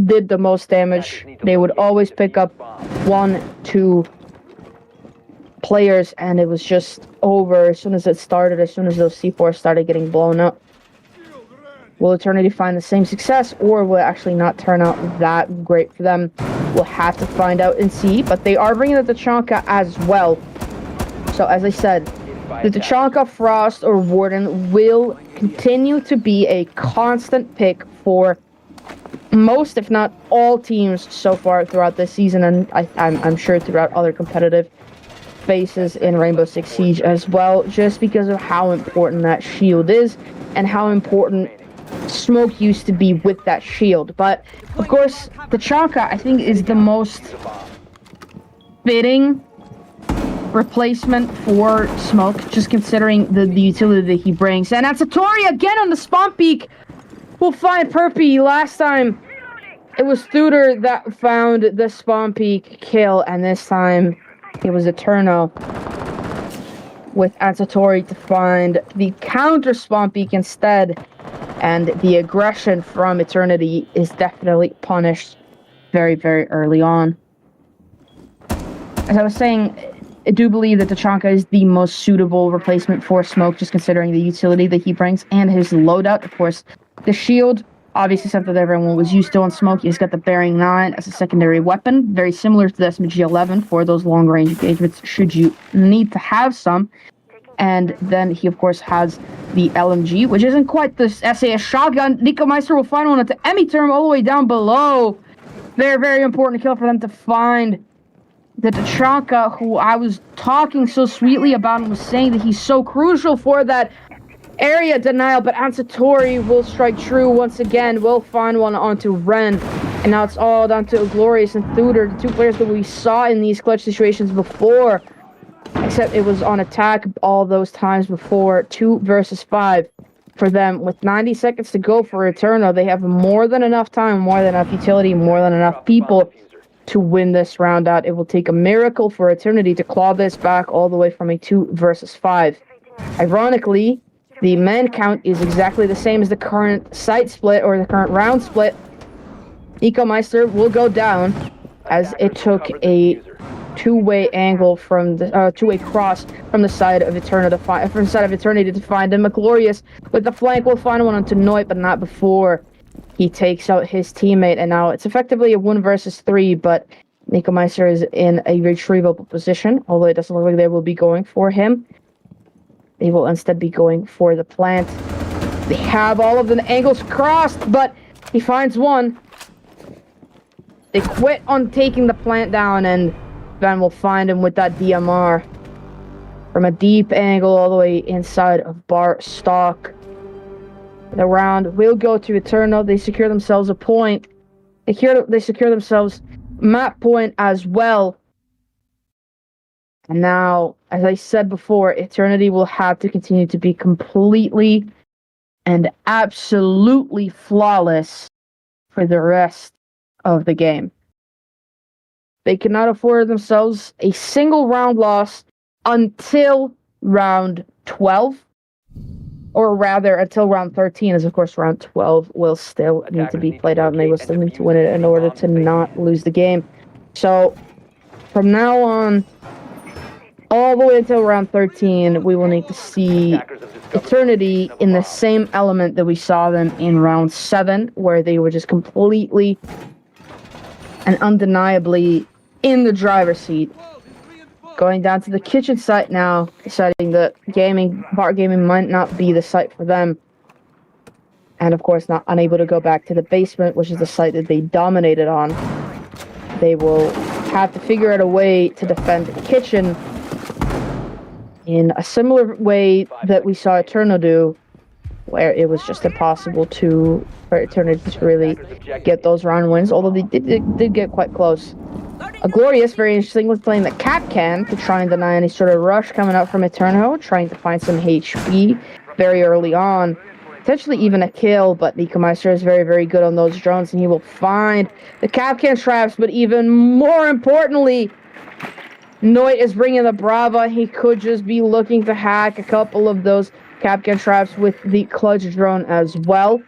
did the most damage. They would always pick up 1, 2 players, and it was just over as soon as it started, as soon as those C4s started getting blown up. Will Eternity find the same success, or will it actually not turn out that great for them? We'll have to find out and see, but they are bringing the Tachanka as well. So as I said, the Tachanka, Frost, or Warden will continue to be a constant pick for most, if not all, teams so far throughout this season, and I'm sure throughout other competitive phases in Rainbow Six Siege as well, just because of how important that shield is and how important Smoke used to be with that shield. But of course, the Tachanka, I think, is the most fitting replacement for Smoke, just considering the utility that he brings. And Atsatori again on the spawn peak will find Perpy. Last time it was Thuder that found the spawn peak kill, and this time it was ETERNO with Atsatori to find the counter spawn peak instead. And the aggression from Eternity is definitely punished very, very early on. As I was saying, I do believe that Tachanka is the most suitable replacement for Smoke, just considering the utility that he brings and his loadout. Of course, the shield, obviously something that everyone was used to on Smoke. He's got the Bearing 9 as a secondary weapon, very similar to the SMG-11 for those long-range engagements, should you need to have some. And then he, of course, has the LMG, which isn't quite the SAS shotgun. Nico Meister will find one at the Emmy term all the way down below. Very, very important kill for them to find the Tachanka, who I was talking so sweetly about and was saying that he's so crucial for that area denial. But Atsatori will strike true once again. Will find one onto Ren. And now it's all down to Glorious and Thuder, the 2 players that we saw in these clutch situations before. Except it was on attack all those times before. 2 versus 5 for them. With 90 seconds to go for ETERNO, they have more than enough time, more than enough utility, more than enough people to win this round out. It will take a miracle for Eternity to claw this back all the way from a 2 versus 5. Ironically, the man count is exactly the same as the current site split, or the current round split. Nico Meister will go down, as it took a two-way angle from the two-way cross from the side of Eternity to find him. Glorious with the flank will find one onto Noit, but not before he takes out his teammate. And now it's effectively a 1 versus 3, but Nico Meister is in a retrievable position, although it doesn't look like they will be going for him. They will instead be going for the plant. They have all of the angles crossed, but he finds one. They quit on taking the plant down, and Ben will find him with that DMR from a deep angle all the way inside of Bar Stock. The round will go to ETERNO. They secure themselves a point. They secure themselves map point as well. And now, as I said before, Eternity will have to continue to be completely and absolutely flawless for the rest of the game. They cannot afford themselves a single round loss until round 12. Or rather, until round 13, as of course round 12 will still need to be played out, and they will still need to win it in order to not lose the game. So, from now on, all the way until round 13, we will need to see Eternity in the same element that we saw them in round 7, where they were just completely and undeniably in the driver's seat. Going down to the kitchen site now, deciding that bar gaming might not be the site for them. And of course, not unable to go back to the basement, which is the site that they dominated on. They will have to figure out a way to defend the kitchen in a similar way that we saw ETERNO do, where it was just impossible for ETERNO to really get those round wins, although they did get quite close. A Glorious, very interesting, was playing the Capcan to try and deny any sort of rush coming up from ETERNO, trying to find some HP very early on. Potentially even a kill, but Nikomeister is very, very good on those drones, and he will find the Capcan traps, but even more importantly, Noit is bringing the Brava. He could just be looking to hack a couple of those Capcan traps with the clutch drone as well,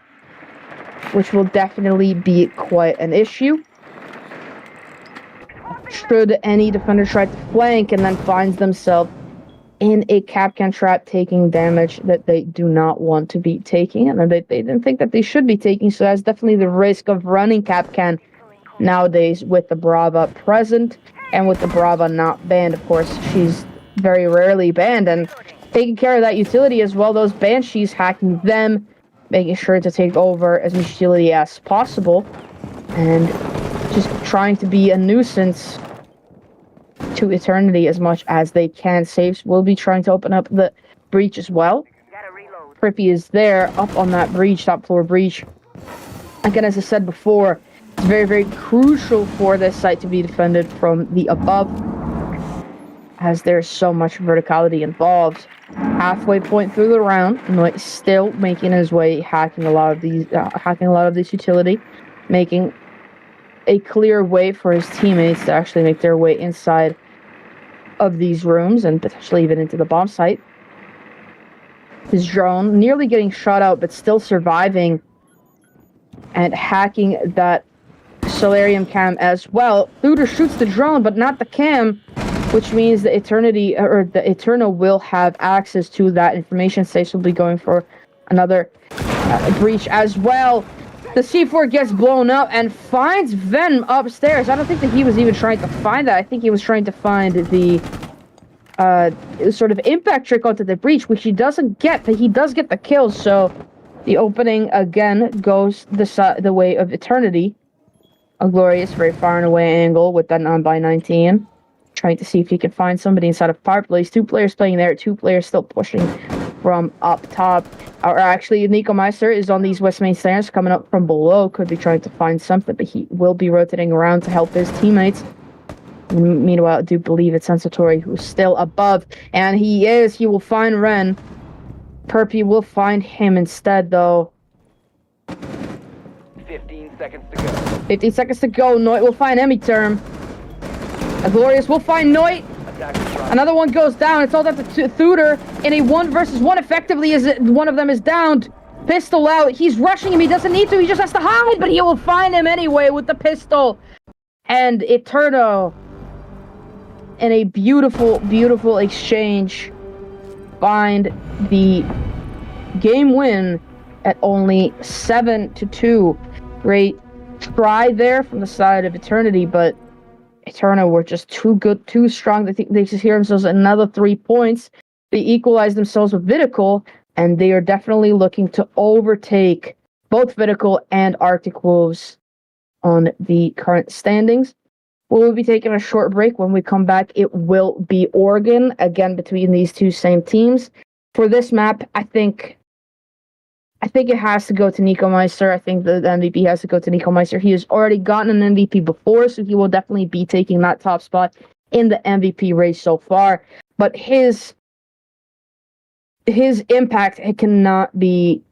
which will definitely be quite an issue. Should any defender try to flank and then finds themselves in a Capcan trap taking damage that they do not want to be taking, and they didn't think that they should be taking, so that's definitely the risk of running Capcan nowadays with the Brava present, and with the Brava not banned. Of course, she's very rarely banned, and taking care of that utility as well, those Banshees, hacking them, making sure to take over as much utility as possible, and just trying to be a nuisance to Eternity as much as they can. Saves will be trying to open up the breach as well. Prippy is there, up on that breach, top floor breach. Again, as I said before, it's very, very crucial for this site to be defended from the above, as there's so much verticality involved. Halfway point through the round, Noit still making his way, hacking a lot of this utility, making a clear way for his teammates to actually make their way inside of these rooms and potentially even into the bomb site. His drone nearly getting shot out, but still surviving and hacking that Solarium cam as well. Thuder shoots the drone, but not the cam, which means the ETERNO will have access to that information. Safe will be going for another breach as well. The C4 gets blown up and finds Venom upstairs. I don't think that he was even trying to find that. I think he was trying to find the sort of impact trick onto the breach, which he doesn't get, but he does get the kill. So the opening again goes the way of Eternity. A Glorious, very far and away angle with that 9x19. Trying to see if he can find somebody inside of fireplace. Two players playing there, two players still pushing from up top. Or actually, Nikomeister is on these west main stairs, coming up from below. Could be trying to find something, but he will be rotating around to help his teammates. Meanwhile, I do believe it's Sensatori who's still above, and he is. He will find Ren. Perpy will find him instead, though. 15 seconds to go. 15 seconds to go. Noit will find Emiterm. A Glorious will find Noit. Another one goes down. It's all down to Thuder in a 1v1. Effectively, as one of them is downed. Pistol out. He's rushing him. He doesn't need to. He just has to hide, but he will find him anyway with the pistol. And ETERNO, in a beautiful, beautiful exchange, find the game win at only 7-2. Great try there from the side of Eternity, but ETERNO were just too good, too strong. They secure themselves another 3 points. They equalize themselves with Vidical, and they are definitely looking to overtake both Vidical and Arctic Wolves on the current standings. We'll be taking a short break. When we come back, it will be Oregon, again between these two same teams. For this map, I think it has to go to Nikomeister. I think the MVP has to go to Nikomeister. He has already gotten an MVP before, so he will definitely be taking that top spot in the MVP race so far. But his impact, it cannot be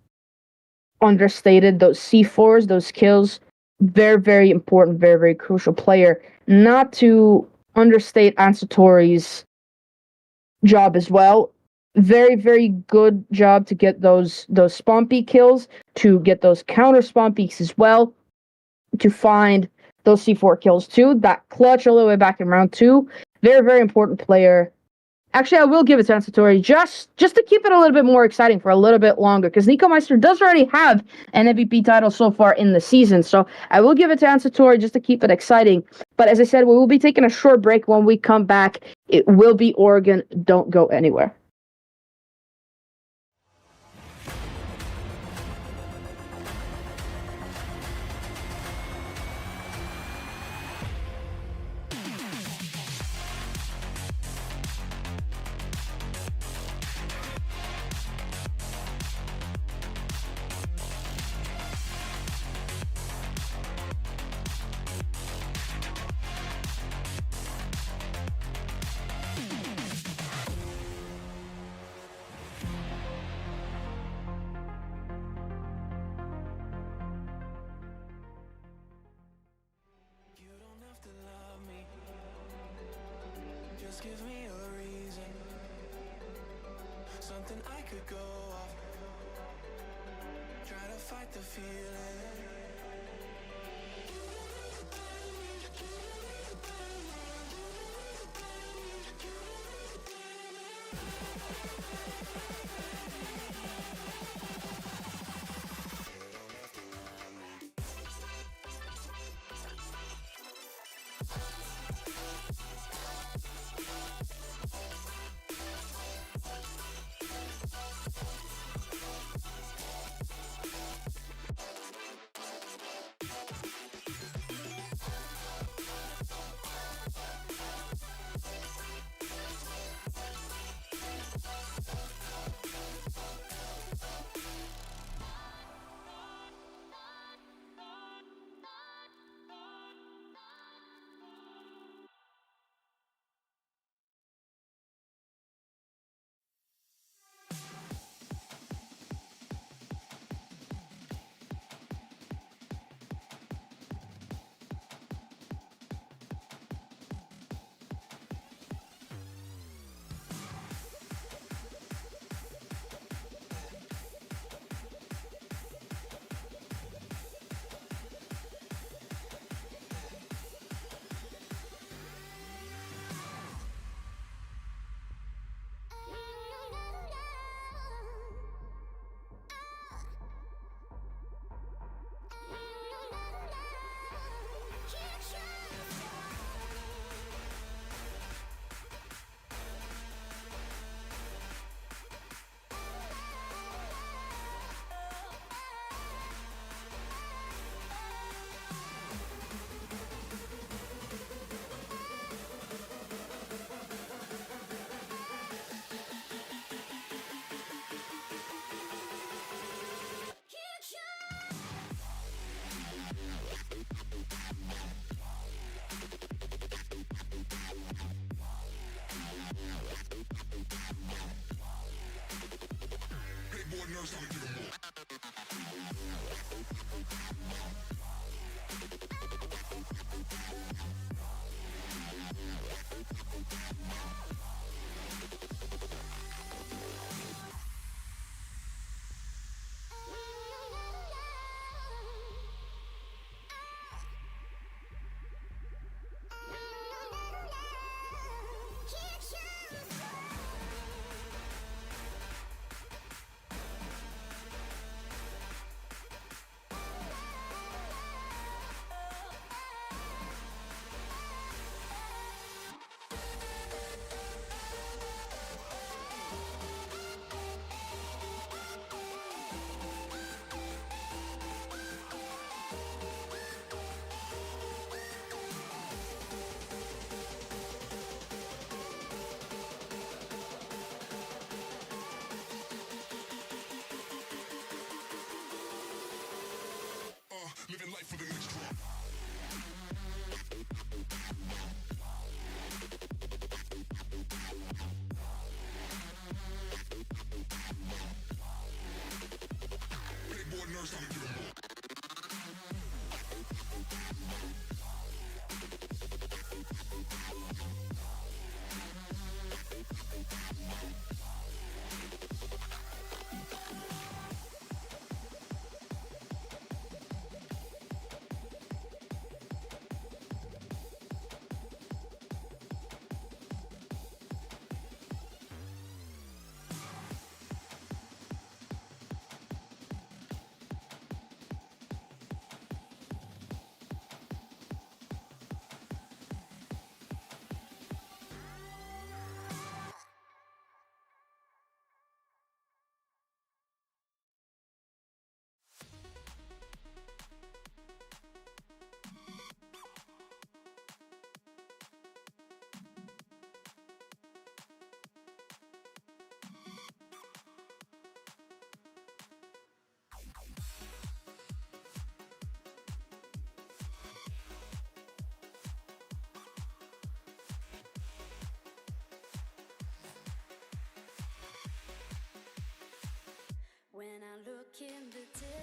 understated. Those C4s, those kills, very, very important, very, very crucial player. Not to understate Ansatori's job as well. Very, very good job to get those spawn peak kills, to get those counter spawn peaks as well, to find those C4 kills too. That clutch all the way back in round 2. Very, very important player. Actually, I will give it to Ansatori just to keep it a little bit more exciting for a little bit longer, because Nico Meister does already have an MVP title so far in the season. So I will give it to Ansatori just to keep it exciting. But as I said, we will be taking a short break. When we come back, it will be Oregon. Don't go anywhere. Just give me a reason, something I could go off. Try to fight the feeling.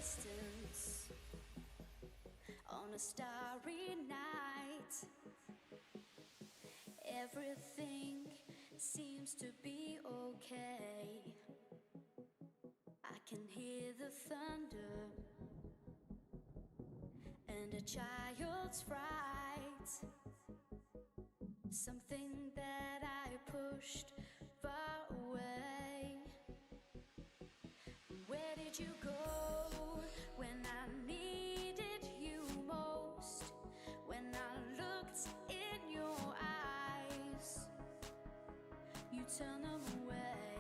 distance on a starry night. Everything seems to be okay. I can hear the thunder and a child's fright. Something that I pushed far away. Where did you go when I needed you most? When I looked in your eyes, you turned them away.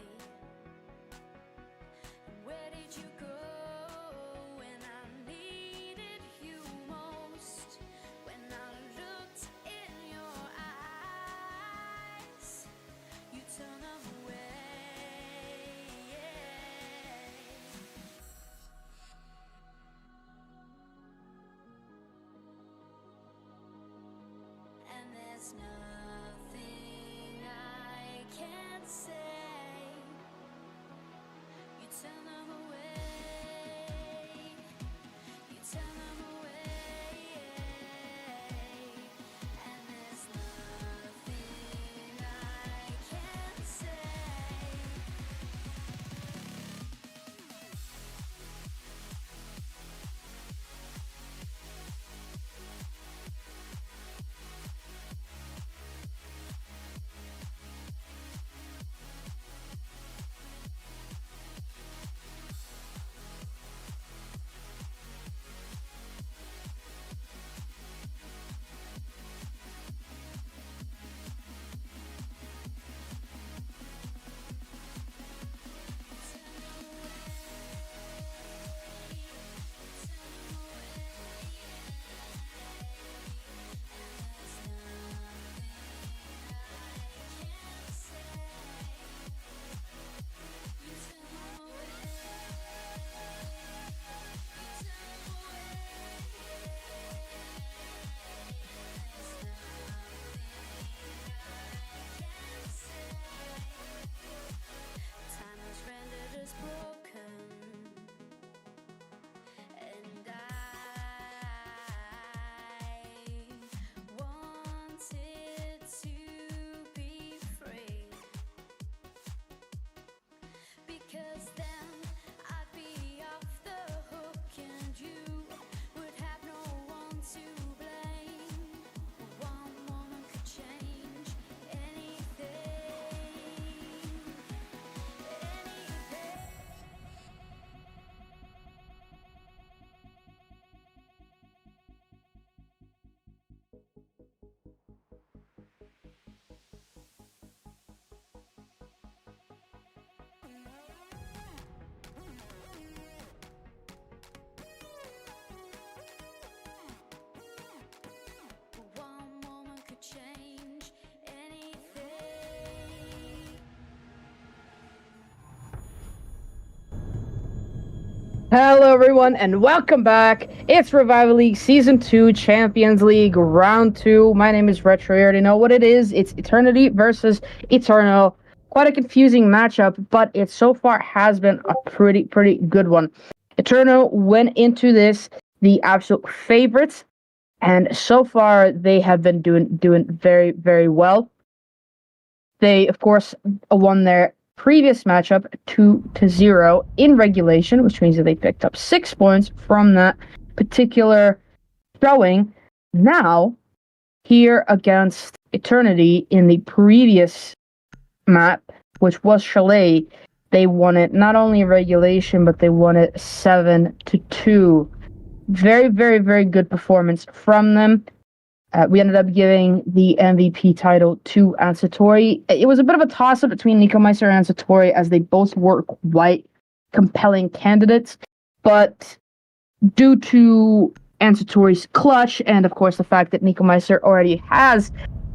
Where did you go when I needed you most? When I looked in your eyes, you turned them away. And there's nothing I can say. You turn them away. You turn them away. And there's nothing I can say. Time has rendered us broken, and I wanted to be free, because then I'd be off the hook and you would have no one to blame. One moment could change anything. One moment could change anything. Hello, everyone, and welcome back. It's Revival League Season 2, Champions League Round 2. My name is Retro. You already know what it is. It's Eternity versus ETERNO. Quite a confusing matchup, but it so far has been a pretty good one. ETERNO went into this the absolute favorites, and so far they have been doing very well. They, of course, won their previous matchup 2-0 in regulation, which means that they picked up 6 points from that particular showing. Now, here against Eternity in the previous map, which was Chalet, they won it not only in regulation, but they won it 7-2. Very good performance from them. We ended up giving the MVP title to Ansatori. It was a bit of a toss-up between Nico Meister and Ansatori, as they both were quite compelling candidates. But due to Ansatori's clutch, and of course the fact that Nico Meister already has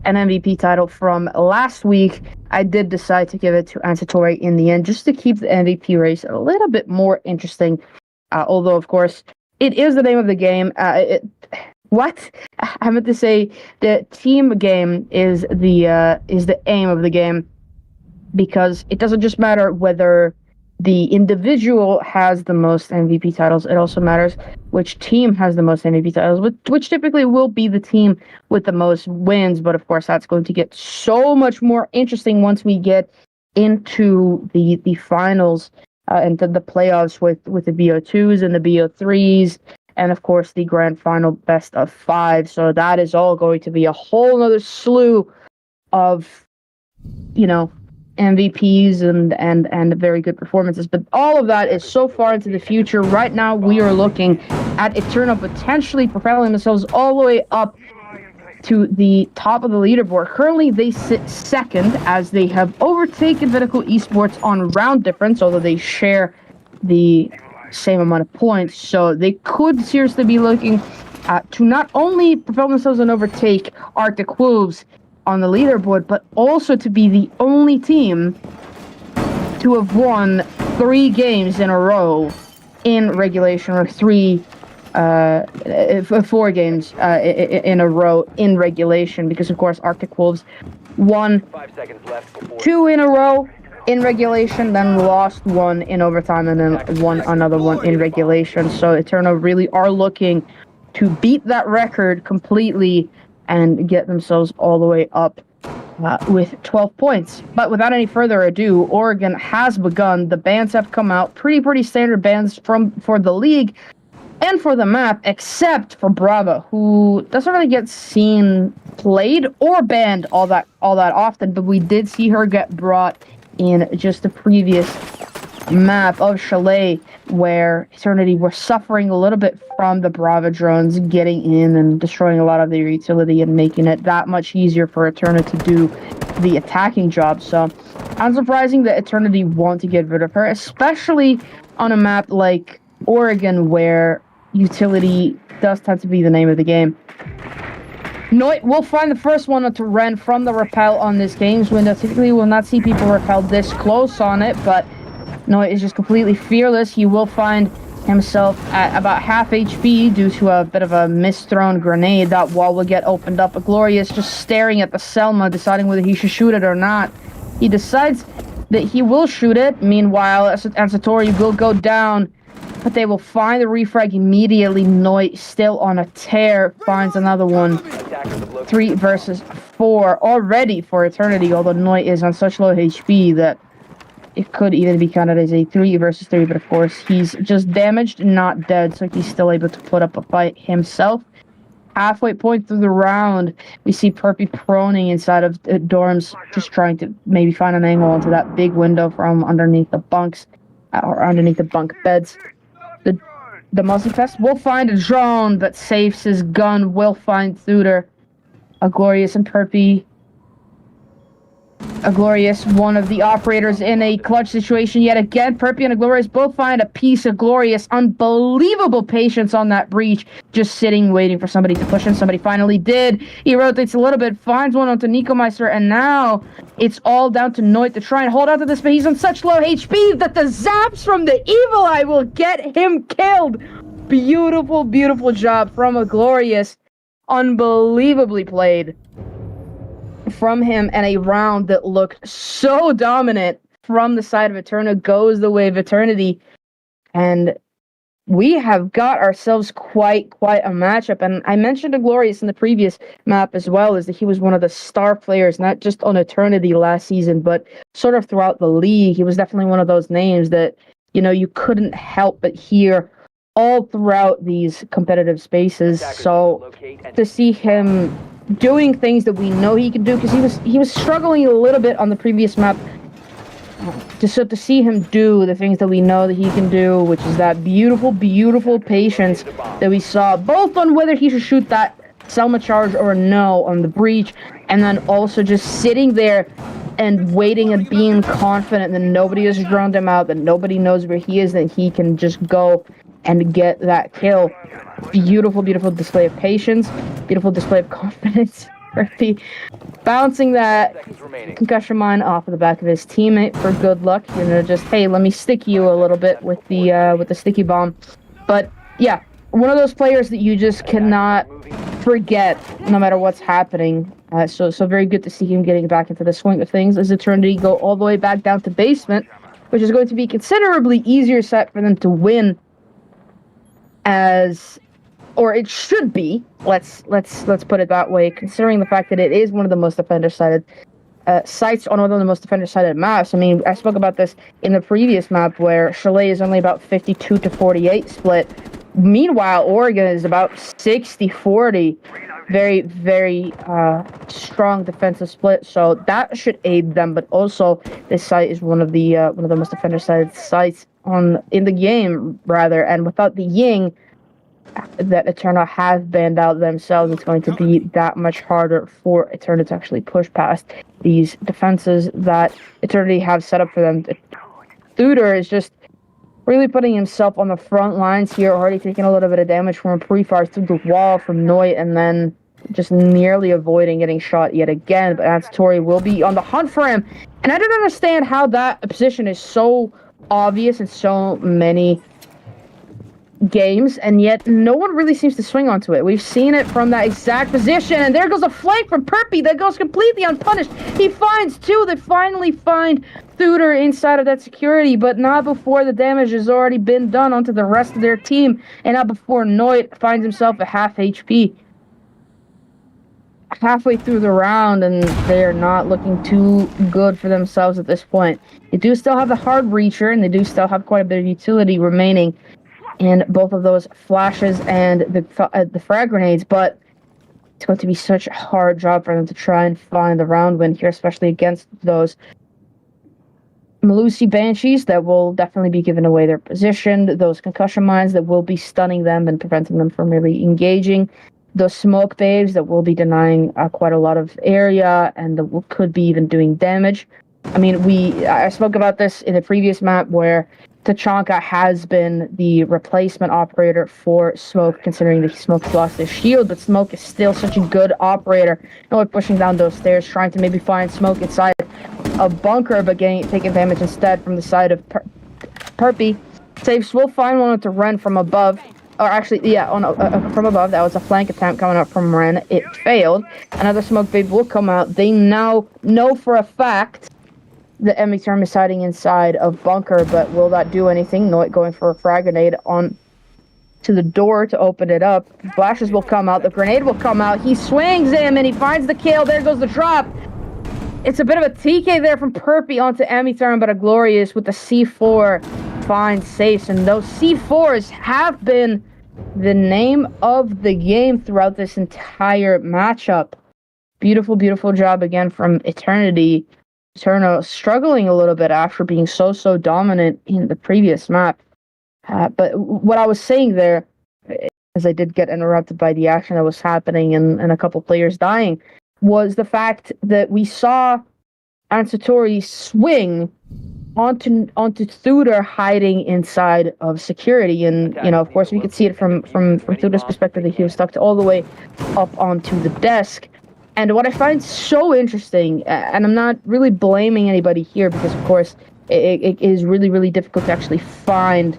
an MVP title from last week, I did decide to give it to Ansatori in the end, just to keep the MVP race a little bit more interesting. Although, of course, it is the name of the game. What? I meant to say the team game is the aim of the game, because it doesn't just matter whether the individual has the most MVP titles. It also matters which team has the most MVP titles, which typically will be the team with the most wins. But of course, that's going to get so much more interesting once we get into the finals, into the playoffs with the BO2s and the BO3s, and of course the grand final best of 5. So that is all going to be a whole other slew of, MVPs and very good performances. But all of that is so far into the future. Right now, we are looking at ETERNO potentially propelling themselves all the way up to the top of the leaderboard. Currently, they sit second as they have overtaken Vertical Esports on round difference, although they share the same amount of points. So they could seriously be looking to not only propel themselves and overtake Arctic Wolves on the leaderboard, but also to be the only team to have won 3 games in a row in regulation, or 4 games in a row in regulation, because of course Arctic Wolves won 2 in a row in regulation, then lost 1 in overtime, and then won another 1 in regulation. So ETERNO really are looking to beat that record completely and get themselves all the way up with 12 points. But without any further ado, Oregon has begun. The bans have come out. Pretty standard bans for the league and for the map, except for Brava, who doesn't really get seen played or banned all that often. But we did see her get brought in just the previous map of Chalet, where Eternity were suffering a little bit from the Brava drones getting in and destroying a lot of their utility and making it that much easier for Eternity to do the attacking job. So unsurprising that Eternity want to get rid of her, especially on a map like Oregon, where utility does tend to be the name of the game. Noit will find the first one to run from the repel on this games window. Typically, we'll not see people repel this close on it, but Noit is just completely fearless. He will find himself at about half HP due to a bit of a misthrown grenade. That wall will get opened up. Glorious just staring at the Selma, deciding whether he should shoot it or not. He decides that he will shoot it. Meanwhile, Satori will go down, but they will find the refrag immediately. Noit, still on a tear, finds another one. 3 versus 4 already for Eternity, although Noit is on such low HP that it could even be counted as a 3 versus 3, but of course he's just damaged, not dead, so he's still able to put up a fight himself. Halfway point through the round, we see Perpy proning inside of dorms, just trying to maybe find an angle into that big window from underneath the bunks, or underneath the bunk beds. The Muzzle Fest will find a drone, but saves his gun, will find Thuder. Glorious and Perpy. Glorious, one of the operators in a clutch situation yet again. Perpy and Glorious both find a piece of Glorious. Unbelievable patience on that breach. Just sitting, waiting for somebody to push in. Somebody finally did. He rotates a little bit, finds one onto Nico Meister, and now it's all down to Noit to try and hold on to this, but he's on such low HP that the zaps from the Evil Eye will get him killed. Beautiful, beautiful job from a Glorious. Unbelievably played from him, and a round that looked so dominant from the side of ETERNO goes the way of Eternity, and we have got ourselves quite a matchup. And I mentioned a Glorious in the previous map as well, is that he was one of the star players, not just on Eternity last season, but sort of throughout the league. He was definitely one of those names that, you couldn't help but hear all throughout these competitive spaces. So to see him doing things that we know he can do, because he was struggling a little bit on the previous map, to see him do the things that we know that he can do, which is that beautiful patience that we saw, both on whether he should shoot that Selma charge or no on the breach, and then also just sitting there and waiting and being confident that nobody has drowned him out, that nobody knows where he is, that he can just go and get that kill. Beautiful display of patience, beautiful display of confidence. Perpy bouncing that concussion mine off of the back of his teammate for good luck. Just, hey, let me stick you a little bit with the sticky bomb. But yeah, one of those players that you just cannot forget no matter what's happening. So very good to see him getting back into the swing of things as Eternity go all the way back down to basement. which is going to be considerably easier set for them to win or it should be. Let's put it that way, considering the fact that it is one of the most defender-sided sites on one of the most defender-sided maps. I mean, I spoke about this in the previous map where Chalet is only about 52 to 48 split. Meanwhile, Oregon is about 60-40. Very, very strong defensive split. So that should aid them. But also, this site is one of the most defender-sided sites in the game, rather. And without the Ying that ETERNO have banned out themselves, it's going to be that much harder for ETERNO to actually push past these defenses that ETERNO have set up for them. Thuder is just really putting himself on the front lines here, already taking a little bit of damage from a pre-fire through the wall from Noit, and then just nearly avoiding getting shot yet again. But Ansatori will be on the hunt for him. And I don't understand how that position is so obvious in so many games, and yet no one really seems to swing onto it. We've seen it from that exact position, and there goes a flank from Perpy that goes completely unpunished. He finds two. They finally find Thuder inside of that security, but not before the damage has already been done onto the rest of their team, and not before Noit finds himself at half HP. Halfway through the round, and they are not looking too good for themselves at this point. They do still have the hard breacher, and they do still have quite a bit of utility remaining in both of those flashes and the frag grenades, but it's going to be such a hard job for them to try and find the round win here, especially against those Malusi Banshees that will definitely be giving away their position, those concussion mines that will be stunning them and preventing them from really engaging, those smoke babes that will be denying quite a lot of area and that could be even doing damage. I mean, I spoke about this in the previous map where Tachanka has been the replacement operator for Smoke, considering that Smoke's lost his shield, but Smoke is still such a good operator. Noit pushing down those stairs, trying to maybe find Smoke inside a bunker, but taking damage instead from the side of Perpy. Saves will find one to Ren from above. Or actually, yeah, from above. That was a flank attempt coming up from Ren. It failed. Another Smoke Babe will come out. They now know for a fact the ETERNO is hiding inside of bunker, but will that do anything? Noit going for a frag grenade on to the door to open it up. Flashes will come out. The grenade will come out. He swings him, and he finds the kill. There goes the drop. It's a bit of a TK there from Perpy onto ETERNO, but a Glorious with the C4 finds safes. And those C4s have been the name of the game throughout this entire matchup. Beautiful, beautiful job again from Eternity. ETERNO struggling a little bit after being so dominant in the previous map. But what I was saying there, as I did get interrupted by the action that was happening and a couple players dying, was the fact that we saw Ansatori swing onto Thuder hiding inside of security. And, you know, of course, we could see it from Thuder's perspective that he was stuck all the way up onto the desk. And what I find so interesting, and I'm not really blaming anybody here because, of course, it is really, really difficult to actually find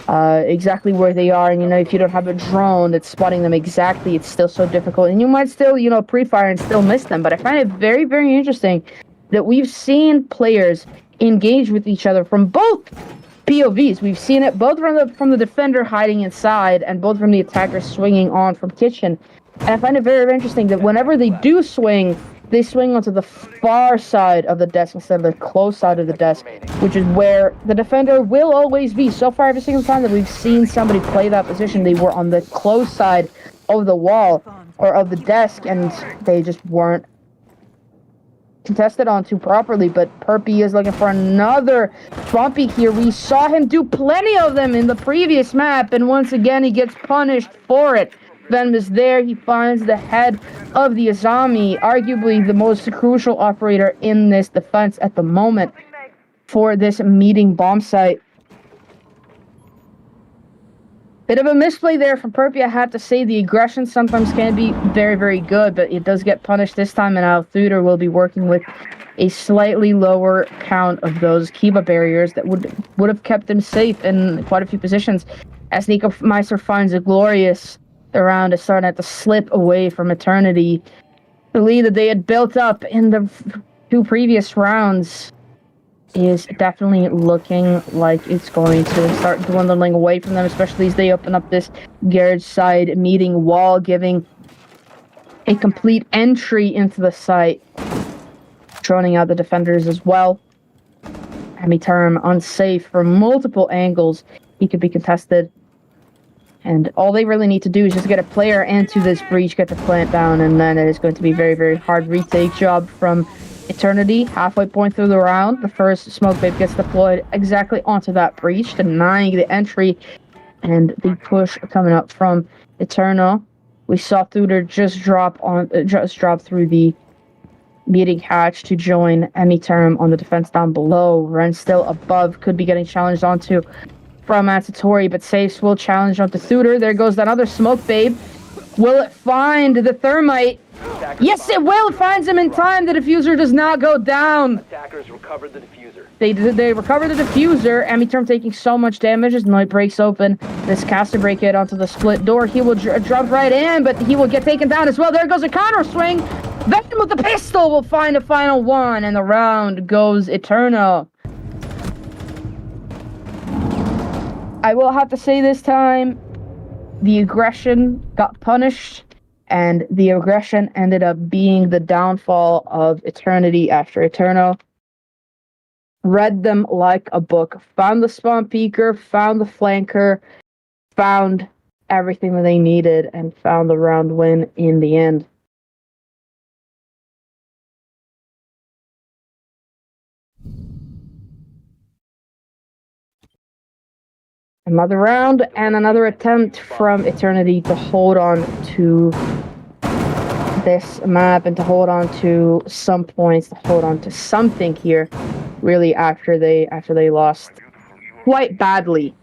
exactly where they are. And, you know, if you don't have a drone that's spotting them exactly, it's still so difficult. And you might still, you know, pre-fire and still miss them. But I find it very, very interesting that we've seen players engage with each other from both POVs. We've seen it both from the defender hiding inside and both from the attacker swinging on from kitchen. And I find it very, very interesting that whenever they do swing, they swing onto the far side of the desk instead of the close side of the desk, which is where the defender will always be. So far, every single time that we've seen somebody play that position, they were on the close side of the wall or of the desk, and they just weren't contested onto properly. But Perpy is looking for another bumpy here. We saw him do plenty of them in the previous map, and once again, he gets punished for it. Venom is there. He finds the head of the Azami, arguably the most crucial operator in this defense at the moment for this meeting bomb site. Bit of a misplay there from Perpy, I have to say. The aggression sometimes can be very, very good, but it does get punished this time, and now Thuder will be working with a slightly lower count of those Kiba barriers that would have kept him safe in quite a few positions. As Nico Meister finds a Glorious, the round is starting to slip away from Eternity. The lead that they had built up in the two previous rounds is definitely looking like it's going to start dwindling away from them, especially as they open up this garage side meeting wall, giving a complete entry into the site, droning out the defenders as well. ETERNO unsafe from multiple angles. He could be contested. And all they really need to do is just get a player into this breach, get the plant down, and then it is going to be a very, very hard retake job from Eternity. Halfway point through the round, the first smoke babe gets deployed exactly onto that breach, denying the entry and the push coming up from ETERNO. We saw Thuder just drop through the meeting hatch to join ETERNO on the defense down below. Ren still above, could be getting challenged onto from Satori, but Safes will challenge onto Thuder. There goes that other smoke babe. Will it find the thermite? Yes, it will. It finds him in time. The diffuser does not go down. Attackers recovered the diffuser. They recover the diffuser. ETERNO taking so much damage as Noit breaks open this caster break hit onto the split door. He will jump right in, but he will get taken down as well. There goes a counter swing. Venom with the pistol will find a final one, and the round goes ETERNO. I will have to say this time, the aggression got punished, and the aggression ended up being the downfall of Eternity after ETERNO read them like a book, found the spawn peeker, found the flanker, found everything that they needed, and found the round win in the end. Another round and another attempt from Eternity to hold on to this map and to hold on to some points, to hold on to something here, really after they lost quite badly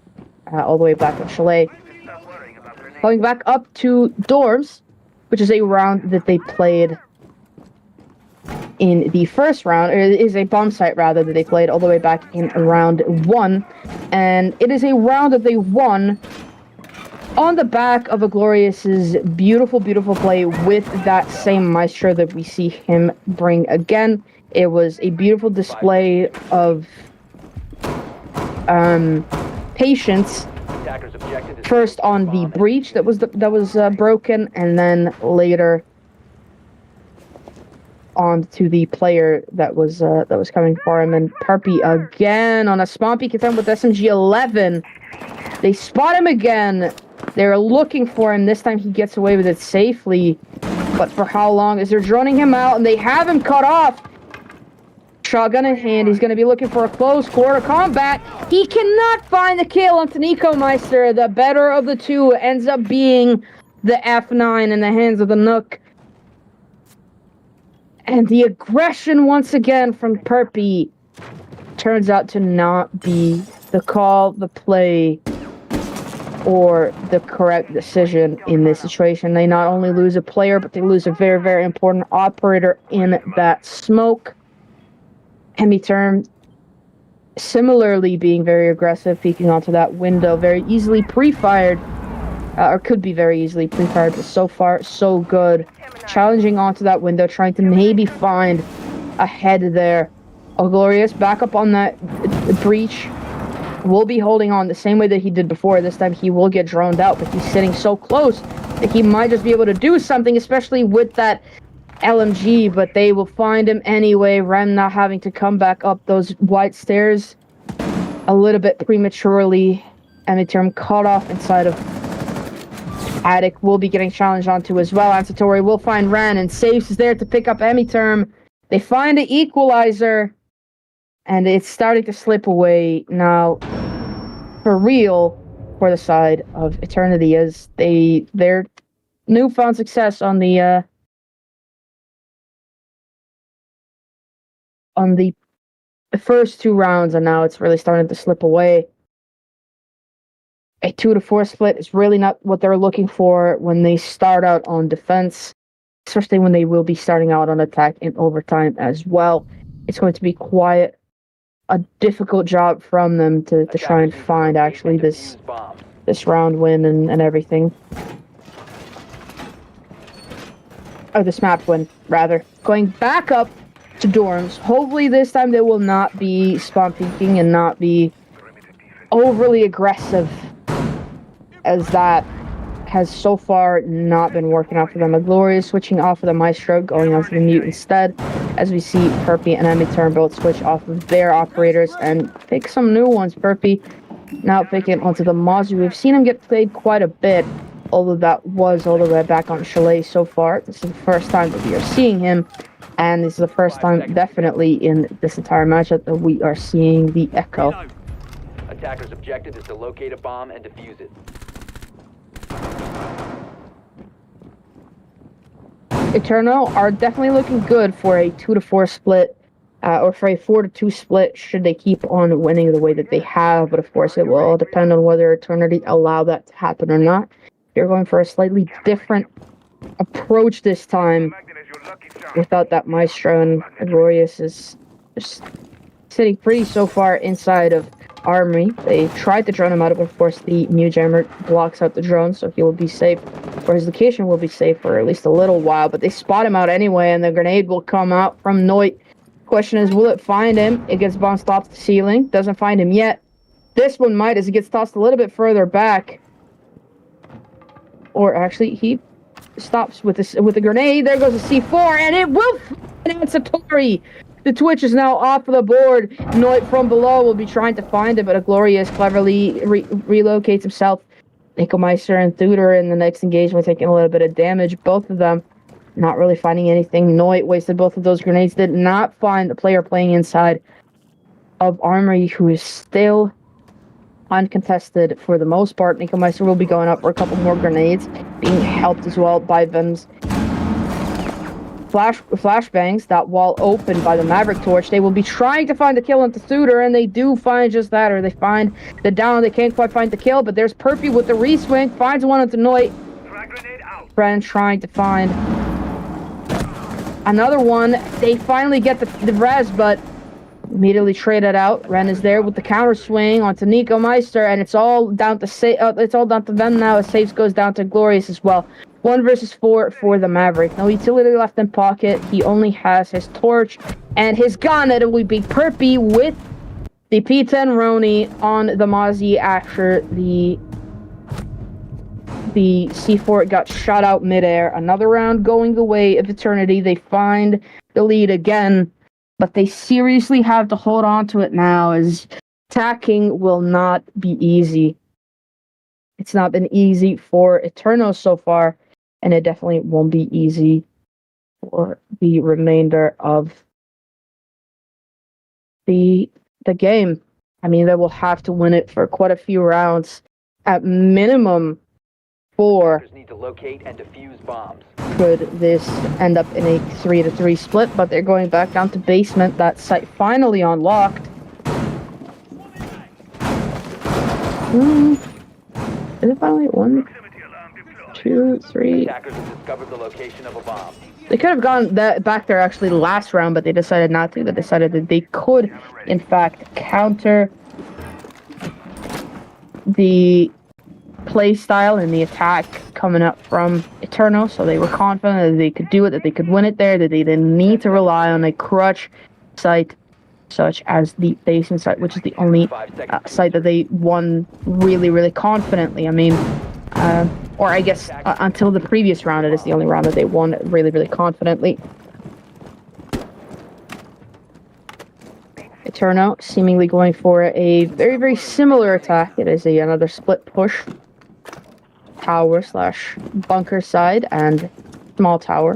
all the way back at Chalet. Going back up to Dorms, which is a round that they played in the first round, or it is a bomb site rather, that they played all the way back in round 1, and it is a round that they won on the back of Glorious's beautiful, beautiful play with that same Maestro that we see him bring again. It was a beautiful display of patience. First on the breach that was broken, and then later on to the player that was coming for him. And Perpy again on a spawn peek attempt with SMG-11. They spot him again. They're looking for him. This time he gets away with it safely. But for how long? As they're droning him out, and they have him cut off. Shotgun in hand. He's going to be looking for a close quarter combat. He cannot find the kill on Nico Meister. The better of the two ends up being the F9 in the hands of the Nook. And the aggression once again from Perpy turns out to not be the call, the play, or the correct decision in this situation. They not only lose a player, but they lose a very, very important operator in that smoke. ETERNO similarly being very aggressive, peeking onto that window, very easily pre-fired, or could be very easily pre-fired, but so far, so good. Challenging onto that window, trying to maybe find a head there. Glorious back up on that breach. Will be holding on the same way that he did before. This time he will get droned out, but he's sitting so close that he might just be able to do something, especially with that LMG, but they will find him anyway. Ren not having to come back up those white stairs a little bit prematurely. ETERNO caught off inside of Attic will be getting challenged onto as well. Satori will find Ren, and Safes is there to pick up ETERNO. They find the equalizer, and it's starting to slip away now for real for the side of Eternity as their newfound success on the first two rounds, and now it's really starting to slip away. A 2-4 split is really not what they're looking for when they start out on defense, especially when they will be starting out on attack in overtime as well. It's going to be quite a difficult job from them to try and find actually this round win and everything. Or this map win, rather. Going back up to dorms. Hopefully this time they will not be spawn peeking and not be overly aggressive, as that has so far not been working out for them. A Glorious switching off of the Maestro, going on to the Mute instead, as we see Perpy and ETERNO both switch off of their operators and pick some new ones. Perpy now picking onto the Mozzie. We've seen him get played quite a bit, although that was all the way back on Chalet so far. This is the first time that we are seeing him, and this is the first time definitely in this entire matchup that we are seeing the Echo. Attacker's objective is to locate a bomb and defuse it. ETERNO are definitely looking good for a 2-4 split, or for a 4-2 split should they keep on winning the way that they have, but of course it will all depend on whether Eternity allow that to happen or not. They're going for a slightly different approach this time without that Maestro, and Glorious is just sitting pretty so far inside of Armory. They tried to drone him out, but of course the New Jammer blocks out the drone, so he will be safe, or his location will be safe for at least a little while, but they spot him out anyway, and the grenade will come out from Noit. Question is, will it find him? It gets bounced off the ceiling. Doesn't find him yet. This one might, as it gets tossed a little bit further back. Or actually, he stops with the grenade. There goes the C4, and it will find out Satori. The Twitch is now off of the board. Noit from below will be trying to find it, but a Glorious cleverly relocates himself. Nickelmeister and Thuder in the next engagement taking a little bit of damage. Both of them not really finding anything. Noit wasted both of those grenades. Did not find the player playing inside of Armory, who is still uncontested for the most part. Nickelmeister will be going up for a couple more grenades, being helped as well by Vem's flashbangs. That wall opened by the Maverick torch. They will be trying to find the kill into Thuder, and they do find just that, or they find the down. They can't quite find the kill, but there's Perpy with the reswing, finds one into Noit. Friend trying to find another one. They finally get the res, but immediately trade it out. Ren is there with the counter swing onto Nickelmeister, and it's all down to them now, as saves goes down to Glorious as well. 1 versus 4 for the Maverick. No utility left in pocket. He only has his torch and his gun, and it will be Perpy with the P10 Roni on the Mozzie after the C4 got shot out midair. Another round going the way of Eternity. They find the lead again, but they seriously have to hold on to it now, as attacking will not be easy. It's not been easy for ETERNO so far, and it definitely won't be easy for the remainder of the game. I mean, they will have to win it for quite a few rounds. At minimum 4 Need to locate and defuse bombs. could this end up in a 3-3 split, but they're going back down to basement. That site finally unlocked. Is it finally 1, 2, 3? Attackers have discovered the location of a bomb. They could have gone back there actually last round, but they decided not to. They decided that they could, in fact, counter the play style and the attack coming up from ETERNO, so they were confident that they could do it, that they could win it there, that they didn't need to rely on a crutch site such as the basement site, which is the only site that they won really, really confidently. I mean, or I guess until the previous round, it is the only round that they won really, really confidently. ETERNO seemingly going for a very, very similar attack. It is another split push. Tower / bunker side and small tower.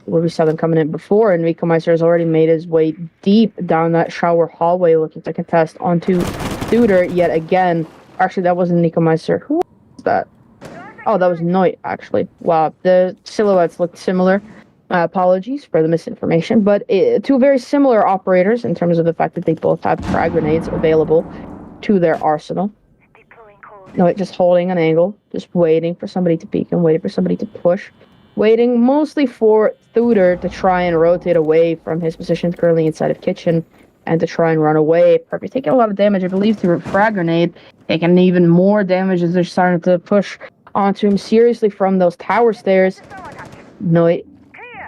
Where we saw them coming in before, and Nickelmeister has already made his way deep down that shower hallway, looking to contest onto Thuder yet again. Actually, that wasn't Nickelmeister. Who was that? Oh, that was Noit, actually. Wow, the silhouettes looked similar. Apologies for the misinformation, but two very similar operators in terms of the fact that they both have frag grenades available to their arsenal. Noit just holding an angle, just waiting for somebody to peek and waiting for somebody to push. Waiting mostly for Thuder to try and rotate away from his position currently inside of kitchen and to try and run away. Perpy taking a lot of damage, I believe, through a frag grenade. Taking even more damage as they're starting to push onto him seriously from those tower stairs. Noit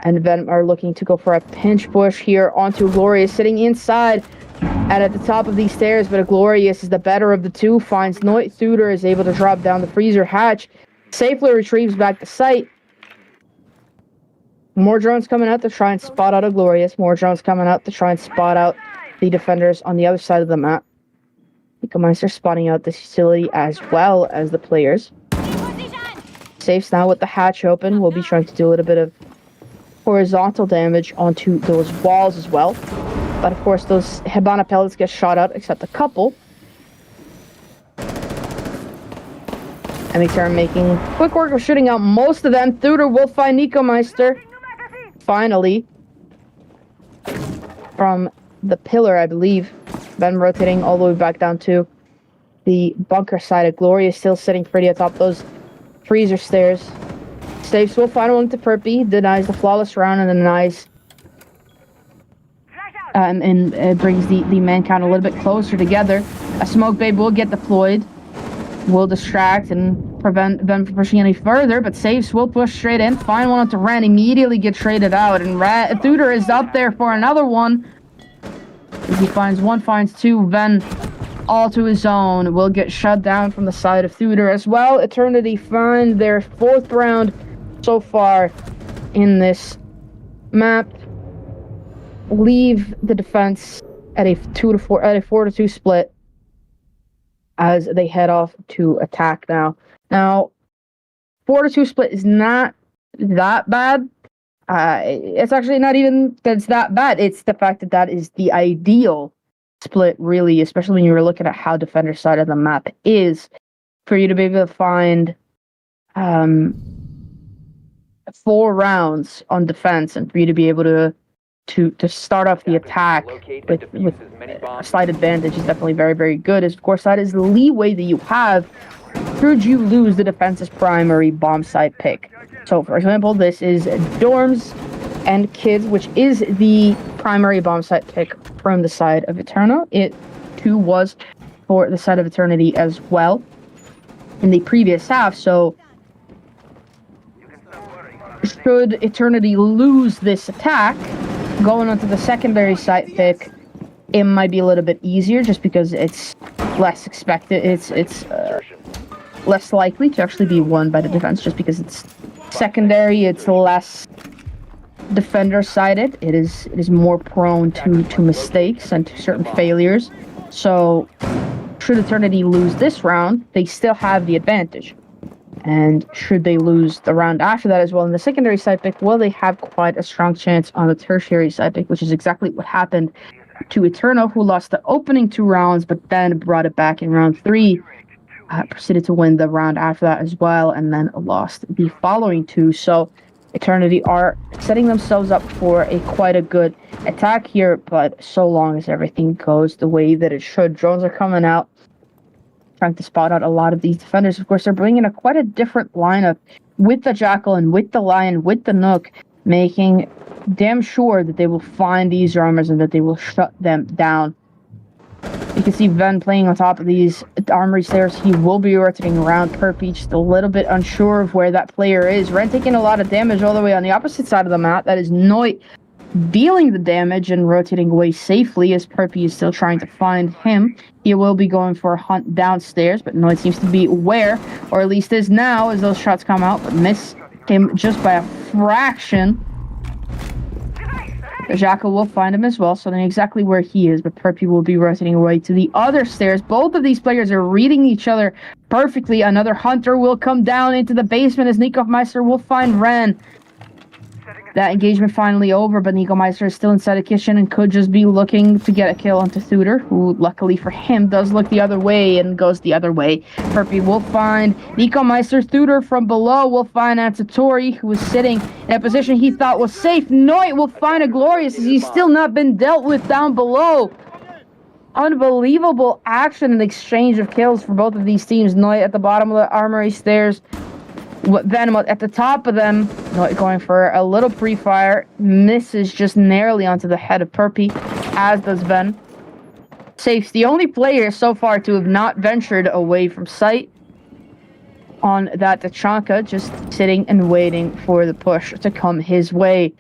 and Ven are looking to go for a pinch push here onto Glorious, sitting inside and at the top of these stairs, but Glorious is the better of the two, finds Noit. Thuder is able to drop down the freezer hatch, safely retrieves back the site. More drones coming out to try and spot out a Glorious. More drones coming out to try and spot out the defenders on the other side of the map. Ecomeister spotting out this facility as well as the players. Safes now with the hatch open. We'll be trying to do a little bit of horizontal damage onto those walls as well. But of course, those Hibana pellets get shot out, except a couple. And ETERNO making quick work of shooting out most of them. Thuder will find Ecomeister. Finally. From the pillar, I believe. Ben rotating all the way back down to the bunker side of Glory is still sitting pretty atop those freezer stairs. Safes will find one to Perpy, denies the flawless round and denies and it brings the man count a little bit closer together. A smoke babe will get deployed, will distract and prevent them from pushing any further, but Safes will push straight in, find one onto Ran, immediately get traded out, and Thuder is up there for another one. He finds one, finds two, Ven all to his own, will get shut down from the side of Thuder as well. Eternity find their 4th round so far in this map. Leave the defense at a 4-2 split as they head off to attack now. Now, 4-2 split is not that bad. It's actually not even that it's that bad. It's the fact that that is the ideal split, really, especially when you're looking at how defender side of the map is, for you to be able to find 4 rounds on defense and for you to be able to start off the attack with a slight advantage is definitely very, very good. As of course, that is the leeway that you have should you lose the defense's primary bomb site pick. So, for example, this is dorms and kids, which is the primary bomb site pick from the side of Eterno. It, too, was for the side of Eternity as well in the previous half. So, should Eternity lose this attack, going onto the secondary site pick, it might be a little bit easier just because it's less expected. It's less likely to actually be won by the defense just because it's secondary. It's less defender-sided. It is more prone to mistakes and to certain failures. So, should Eternity lose this round, they still have the advantage. And should they lose the round after that as well in the secondary side pick, well, they have quite a strong chance on the tertiary side pick, which is exactly what happened to Eterno, who lost the opening 2 rounds, but then brought it back in round 3, proceeded to win the round after that as well, and then lost the following 2. So Eternity are setting themselves up for quite a good attack here, but so long as everything goes the way that it should. Drones are coming out, trying to spot out a lot of these defenders. Of course, they're bringing quite a different lineup with the Jackal and with the Lion, with the Nook, making damn sure that they will find these armors and that they will shut them down. You can see Ven playing on top of these armory stairs. He will be rotating around Perpy, just a little bit unsure of where that player is. Ren taking a lot of damage all the way on the opposite side of the map. That is Noit dealing the damage and rotating away safely as Perpy is still trying to find him. He will be going for a hunt downstairs, but Noit seems to be aware, or at least is now as those shots come out, but miss him just by a fraction. The Jackal will find him as well, so they know exactly where he is, but Perpy will be rotating away to the other stairs. Both of these players are reading each other perfectly. Another Hunter will come down into the basement as Ecomeister will find Ren. That engagement finally over, but Ecomeister is still inside the kitchen and could just be looking to get a kill onto Thuder, who, luckily for him, does look the other way and goes the other way. Perpy will find Ecomeister. Thuder from below will find Ansatori, who is sitting in a position he thought was safe. Noit will find a Glorious as he's still not been dealt with down below. Unbelievable action and exchange of kills for both of these teams. Noit at the bottom of the armory stairs, Venom at the top of them, going for a little pre-fire, misses just narrowly onto the head of Perpy, as does Ven. Safe's the only player so far to have not ventured away from sight on that Tachanka, just sitting and waiting for the push to come his way.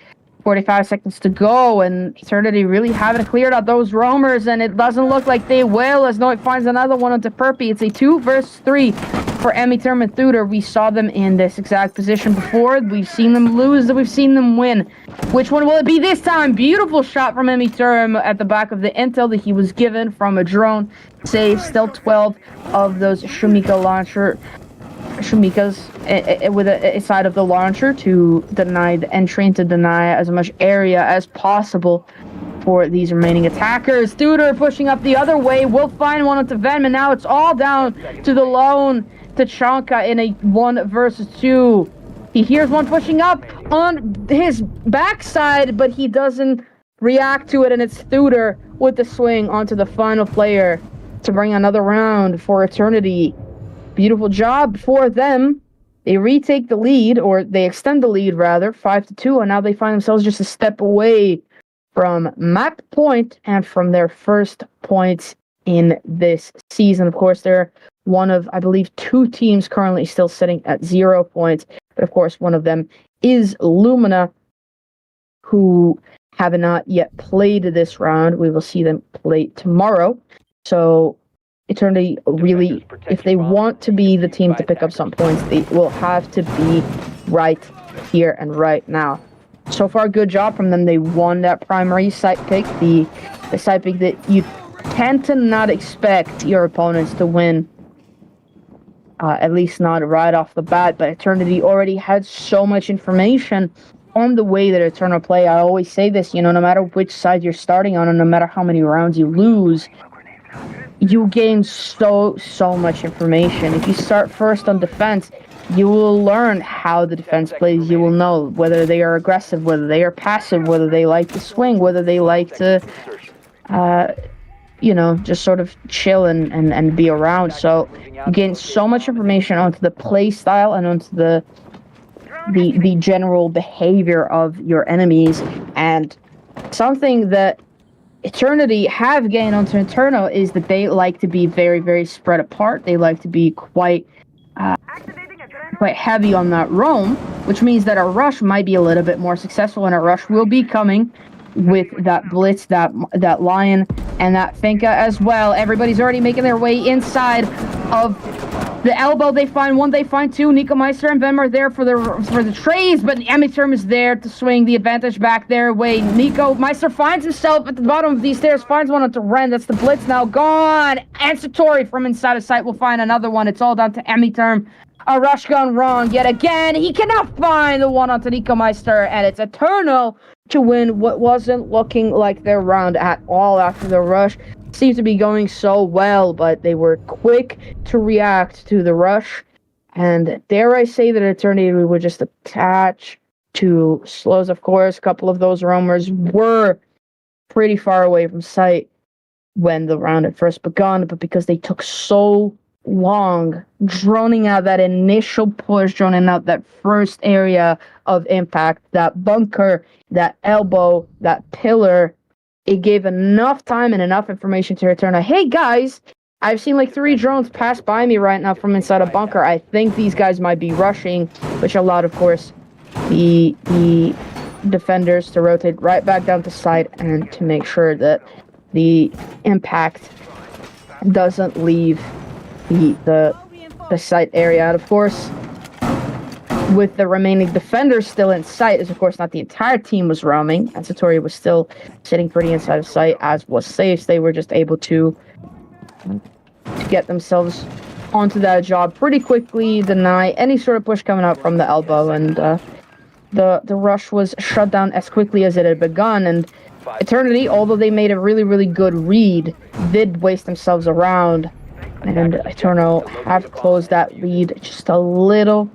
45 seconds to go, and Eternity really haven't cleared out those roamers, and it doesn't look like they will, as Noit finds another one onto Perpy. It's a 2 versus 3 for ETERNO and Thuder. We saw them in this exact position before. We've seen them lose, we've seen them win. Which one will it be this time? Beautiful shot from ETERNO at the back of the intel that he was given from a drone. Save, still 12 of those Shumikas with a side of the launcher to deny the entry and to deny as much area as possible for these remaining attackers. Thuder pushing up the other way. We'll find one onto Venom, and now it's all down to the lone Tachanka in a 1 versus 2. He hears one pushing up on his backside, but he doesn't react to it, and it's Thuder with the swing onto the final player to bring another round for Eternity. Beautiful job for them. They retake the lead, or they extend the lead rather, 5-2, and now they find themselves just a step away from map point and from their first points in this season. Of course, they're one of, I believe, 2 teams currently still sitting at 0 points, but of course, one of them is Lumina, who have not yet played this round. We will see them play tomorrow. So Eternity really, if they want to be the team to pick up some points, they will have to be right here and right now. So far, good job from them. They won that primary site pick, the site pick that you tend to not expect your opponents to win, at least not right off the bat. But Eternity already had so much information on the way that ETERNO play. I always say this, no matter which side you're starting on, and no matter how many rounds you lose, you gain so much information. If you start first on defense, you will learn how the defense plays. You will know whether they are aggressive, whether they are passive, whether they like to swing, whether they like to, just sort of chill and be around. So you gain so much information onto the play style and onto the general behavior of your enemies. And something that Eternity have gained onto ETERNO is that they like to be very, very spread apart. They like to be quite heavy on that roam, which means that a rush might be a little bit more successful, and a rush will be coming with that blitz, that Lion, and that Finka as well. Everybody's already making their way inside of the elbow. They find one, they find two. Nico Meister and Vem are there for the trays, but ETERNO is there to swing the advantage back their way. Nico Meister finds himself at the bottom of these stairs, finds one onto Ren. That's the blitz now gone. And Satori from inside of sight will find another one. It's all down to ETERNO. A rush gone wrong yet again. He cannot find the one onto Nico Meister, and it's ETERNO to win what wasn't looking like their round at all after the rush. Seemed to be going so well, but they were quick to react to the rush. And dare I say that Eternity were just attached to slows, of course. A couple of those roamers were pretty far away from sight when the round had first begun, but because they took so long droning out that initial push, droning out that first area of impact, that bunker, that elbow, that pillar, it gave enough time and enough information to return. Hey guys, I've seen like 3 drones pass by me right now from inside a bunker. I think these guys might be rushing, which allowed, of course, the defenders to rotate right back down to site and to make sure that the impact doesn't leave the site area. And of course, with the remaining defenders still in sight, as of course not the entire team was roaming, and Satori was still sitting pretty inside of sight, as was Safes. They were just able to get themselves onto that job pretty quickly, deny any sort of push coming out from the elbow, and the rush was shut down as quickly as it had begun. And Eternity, although they made a really, really good read, did waste themselves around, and ETERNO have closed that lead just a little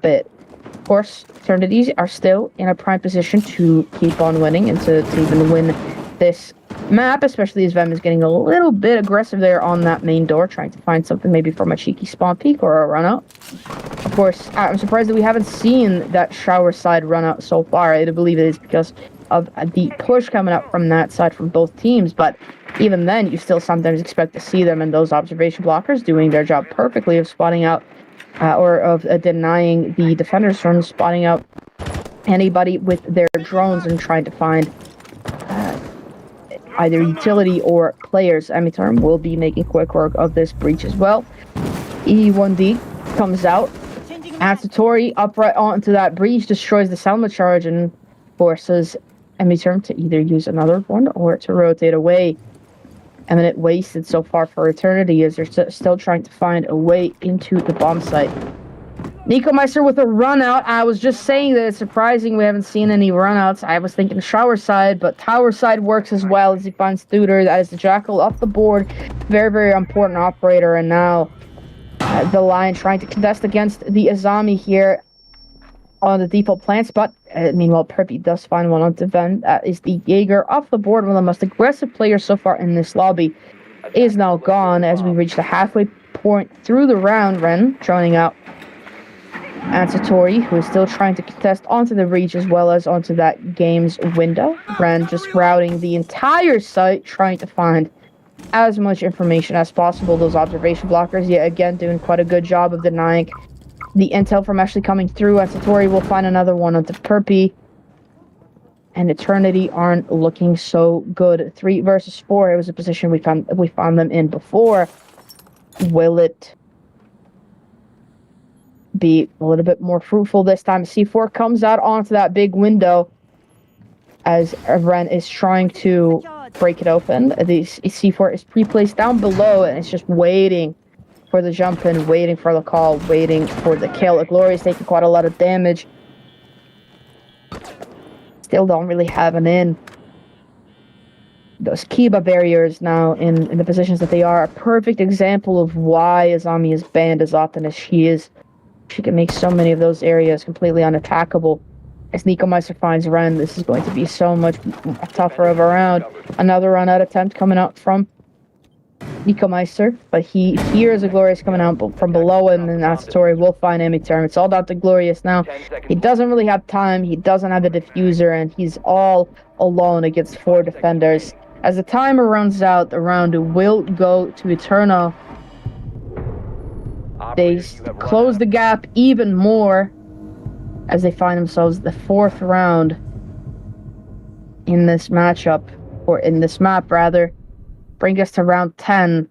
bit. Of course, Eternities are still in a prime position to keep on winning and to even win this map, especially as Vem is getting a little bit aggressive there on that main door, trying to find something maybe from a cheeky spawn peek or a run out. Of course, I'm surprised that we haven't seen that shower side run out so far. I believe it is because of the push coming up from that side from both teams, but even then, you still sometimes expect to see them in those observation blockers doing their job perfectly of spotting out or of denying the defenders from spotting out anybody with their drones and trying to find either utility or players. ETERNO will be making quick work of this breach as well. E1D comes out. Satori upright onto that breach, destroys the Selma charge, and forces ETERNO to either use another one or to rotate away. A minute wasted so far for Eternity as they're still trying to find a way into the bomb site. Nico Meister with a run out. I was just saying that it's surprising we haven't seen any runouts. I was thinking shower side, but tower side works as well as he finds Thuder. That is the Jackal up the board. Very, very important operator. And now the Lion trying to contest against the Azami here on the default plant spot. Meanwhile, Perpy does find one on defend. That is the Jaeger off the board. One of the most aggressive players so far in this lobby is now gone as we reach the halfway point through the round. Ren droning out. And Satori, who is still trying to contest onto the breach as well as onto that game's window. Ren just routing the entire site, trying to find as much information as possible. Those observation blockers, yet again, doing quite a good job of denying the intel from actually coming through. And Satori will find another one onto Perpy. And Eternity aren't looking so good. 3 versus 4. It was a position we found them in before. Will it be a little bit more fruitful this time? C4 comes out onto that big window as Ren is trying to break it open. The C4 is pre-placed down below and it's just waiting for the jump in, waiting for the call, waiting for the kill. Glory is taking quite a lot of damage. Still don't really have an in. Those Kiba barriers now in the positions that they are a perfect example of why Azami is banned as often as she is. She can make so many of those areas completely unattackable. As Nico Meister finds Ren, this is going to be so much tougher of a round. Another run-out attempt coming out from Nico Meister, but he hears a Glorious coming out from below him, and Satori will find ETERNO. It's all down to Glorious now. He doesn't really have time, he doesn't have the diffuser, and he's all alone against 4 defenders. As the timer runs out, the round will go to ETERNO. They close the gap even more as they find themselves the 4th round in this matchup, or in this map rather. Bring us to round 10.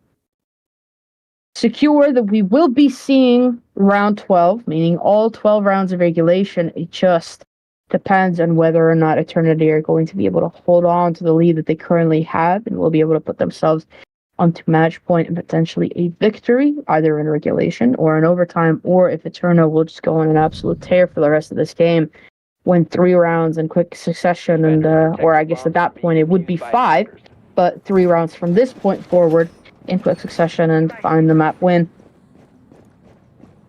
Secure that we will be seeing round 12, meaning all 12 rounds of regulation. It just depends on whether or not Eternity are going to be able to hold on to the lead that they currently have and will be able to put themselves onto match point and potentially a victory, either in regulation or in overtime, or if ETERNO will just go on an absolute tear for the rest of this game, win 3 rounds in quick succession, and or I guess at that point it would be 5, but 3 rounds from this point forward in quick succession and find the map win.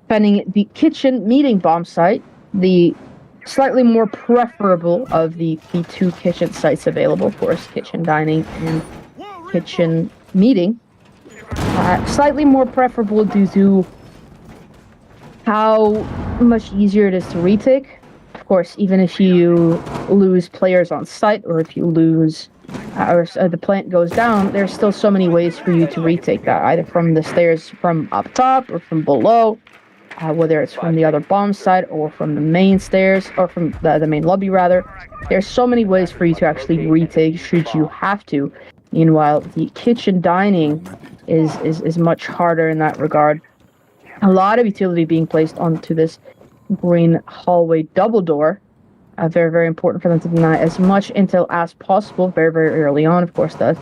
Defending the kitchen meeting bomb site, the slightly more preferable of the 2 kitchen sites available, of course, kitchen dining and kitchen meeting. Slightly more preferable due to how much easier it is to retake. Of course, even if you lose players on site, or if you lose or the plant goes down, there's still so many ways for you to retake that, either from the stairs from up top or from below, whether it's from the other bomb site or from the main stairs, or from the main lobby rather. There's so many ways for you to actually retake should you have to. Meanwhile, the kitchen dining is much harder in that regard. A lot of utility being placed onto this green hallway double door. Very, very important for them to deny as much intel as possible very, very early on. Of course, the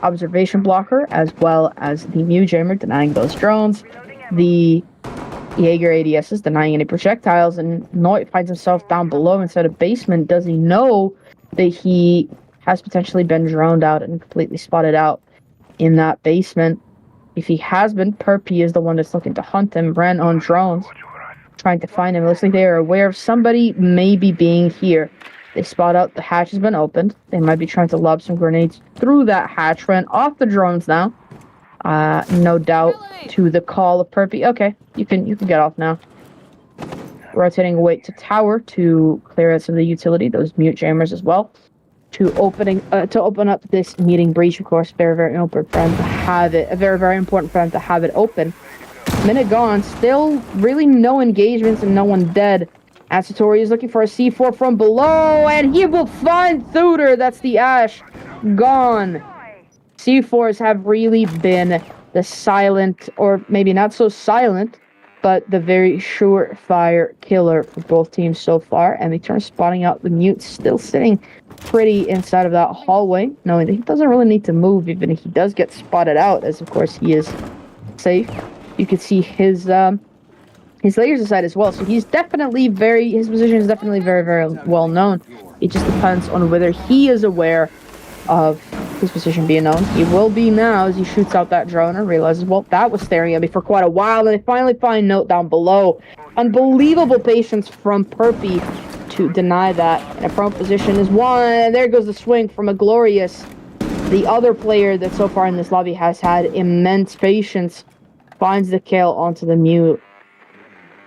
observation blocker as well as the Mew Jammer denying those drones. The Jaeger ADS is denying any projectiles, and Noit finds himself down below inside a basement. Does he know that he has potentially been droned out and completely spotted out in that basement? If he has been, Perpy is the one that's looking to hunt him. Ren on drones, trying to find him. It looks like they are aware of somebody maybe being here. They spot out the hatch has been opened. They might be trying to lob some grenades through that hatch. Ren off the drones now. No doubt to the call of Perpy. Okay, you can get off now. Rotating away to tower to clear out some of the utility, those mute jammers as well. To open up this meeting breach, of course, very, very important for them to have it. Very, very important for them to have it open. Minute gone. Still really no engagements and no one dead. Asatori is looking for a C4 from below, and he will find Thuder. That's the Ash. Gone. C4s have really been the silent, or maybe not so silent, but the very surefire killer for both teams so far. And they turn spotting out the Mute, still sitting pretty inside of that hallway, knowing that he doesn't really need to move, even if he does get spotted out, as of course he is safe. You can see his layers aside as well, so he's definitely his position is definitely very, very well known. It just depends on whether he is aware of his position being known. He will be now as he shoots out that drone and realizes, well, that was staring at me for quite a while, and they finally find Note down below. Unbelievable patience from Perpy to deny that. In a prone position is one, and there goes the swing from a Glorious. The other player that so far in this lobby has had immense patience finds the kill onto the Mute.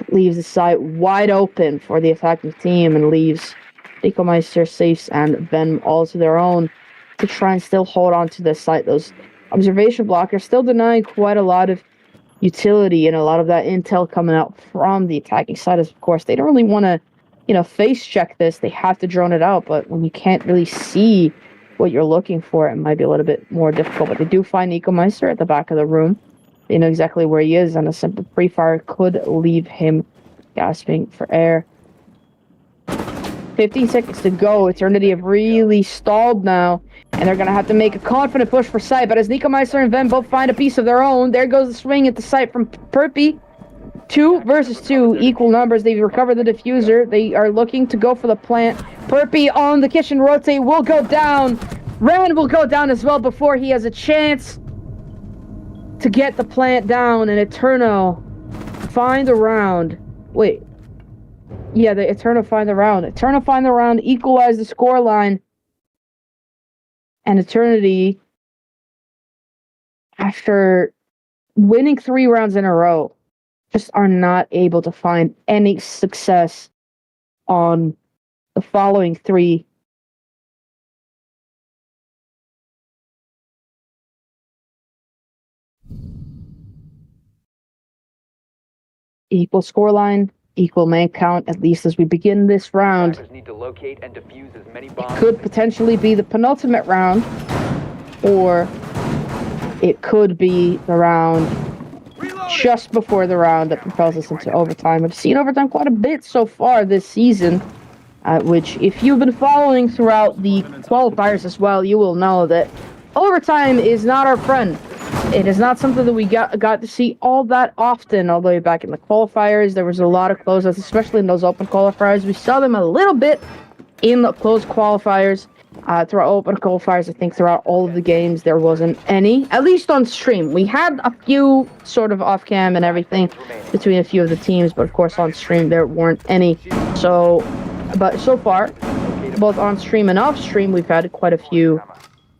Leaves the site wide open for the attacking team and leaves Ekomeister, Safes, and Venom all to their own to try and still hold on to this site. Those observation blockers still denying quite a lot of utility and a lot of that intel coming out from the attacking side. As of course, they don't really want to, face check this. They have to drone it out, but when you can't really see what you're looking for, it might be a little bit more difficult. But they do find Ekomeister at the back of the room. They know exactly where he is, and a simple pre-fire could leave him gasping for air. 15 seconds to go. Eternity have really stalled now, and they're going to have to make a confident push for sight. But as Ekomeister and Ven both find a piece of their own, there goes the swing at the site from Perpy. 2 versus 2, equal numbers. They've recovered the diffuser. They are looking to go for the plant. Perpy on the kitchen rotate will go down. Ren will go down as well before he has a chance to get the plant down, and Eterno find the round. Wait. Yeah, the Eterno find the round. Eterno find the round, equalize the scoreline. And Eternity, after winning 3 rounds in a row, just are not able to find any success on the following 3. Equal scoreline, equal man count, at least as we begin this round. Need to locate and defuse as many It bombs could potentially be the penultimate round, or it could be the round just before the round that propels us into overtime. We've seen overtime quite a bit so far this season, which if you've been following throughout the qualifiers as well, you will know that overtime is not our friend. It is not something that we got to see all that often, although back in the qualifiers, there was a lot of closeouts, especially in those open qualifiers. We saw them a little bit in the closed qualifiers. Throughout open qualifiers, I think throughout all of the games, there wasn't any, at least on stream. We had a few sort of off-cam and everything between a few of the teams, but of course on stream, there weren't any. But so far, both on stream and off stream, we've had quite a few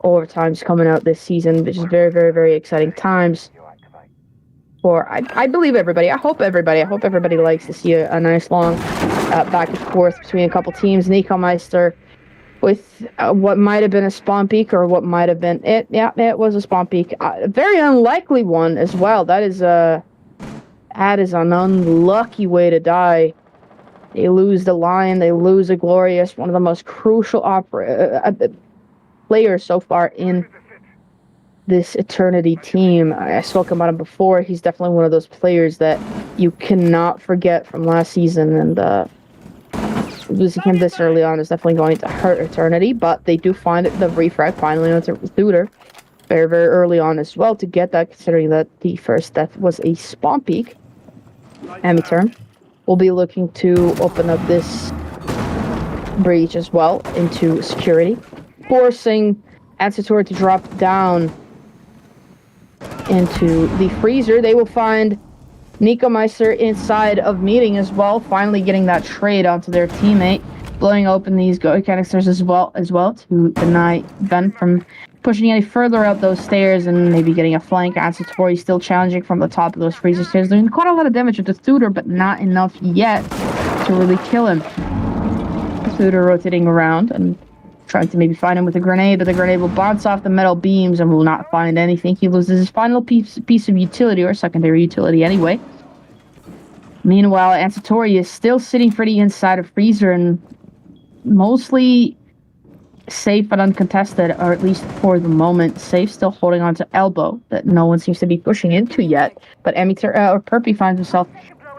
overtimes coming out this season, which is very, very, very exciting times for, I believe everybody. I hope everybody likes to see a nice long back and forth between a couple teams. Ekomeister with what might have been a spawn peak, or what might have been it. Yeah, it was a spawn peak. A very unlikely one as well. That is an unlucky way to die. They lose the Lion, they lose a Glorious, one of the most crucial players so far in this Eternity team. I spoke about him before. He's definitely one of those players that you cannot forget from last season, and losing him this early on is definitely going to hurt Eternity, but they do find the refrag finally onto Thuder very, very early on as well to get that, considering that the first death was a spawn peak. Turn will be looking to open up this breach as well into security, forcing Ansator to drop down into the freezer. They will find Ekomeister inside of meeting as well, finally getting that trade onto their teammate, blowing open these go canisters as well to deny Ven from pushing any further up those stairs and maybe getting a flank. Ansatori still challenging from the top of those freezer stairs, doing quite a lot of damage to Thuder, but not enough yet to really kill him. Thuder rotating around and trying to maybe find him with a grenade, but the grenade will bounce off the metal beams and will not find anything. He loses his final piece of utility, or secondary utility anyway. Meanwhile, Ansatori is still sitting pretty inside of Freezer and mostly safe and uncontested, or at least for the moment. Safe, still holding on to Elbow that no one seems to be pushing into yet. But Perpy finds himself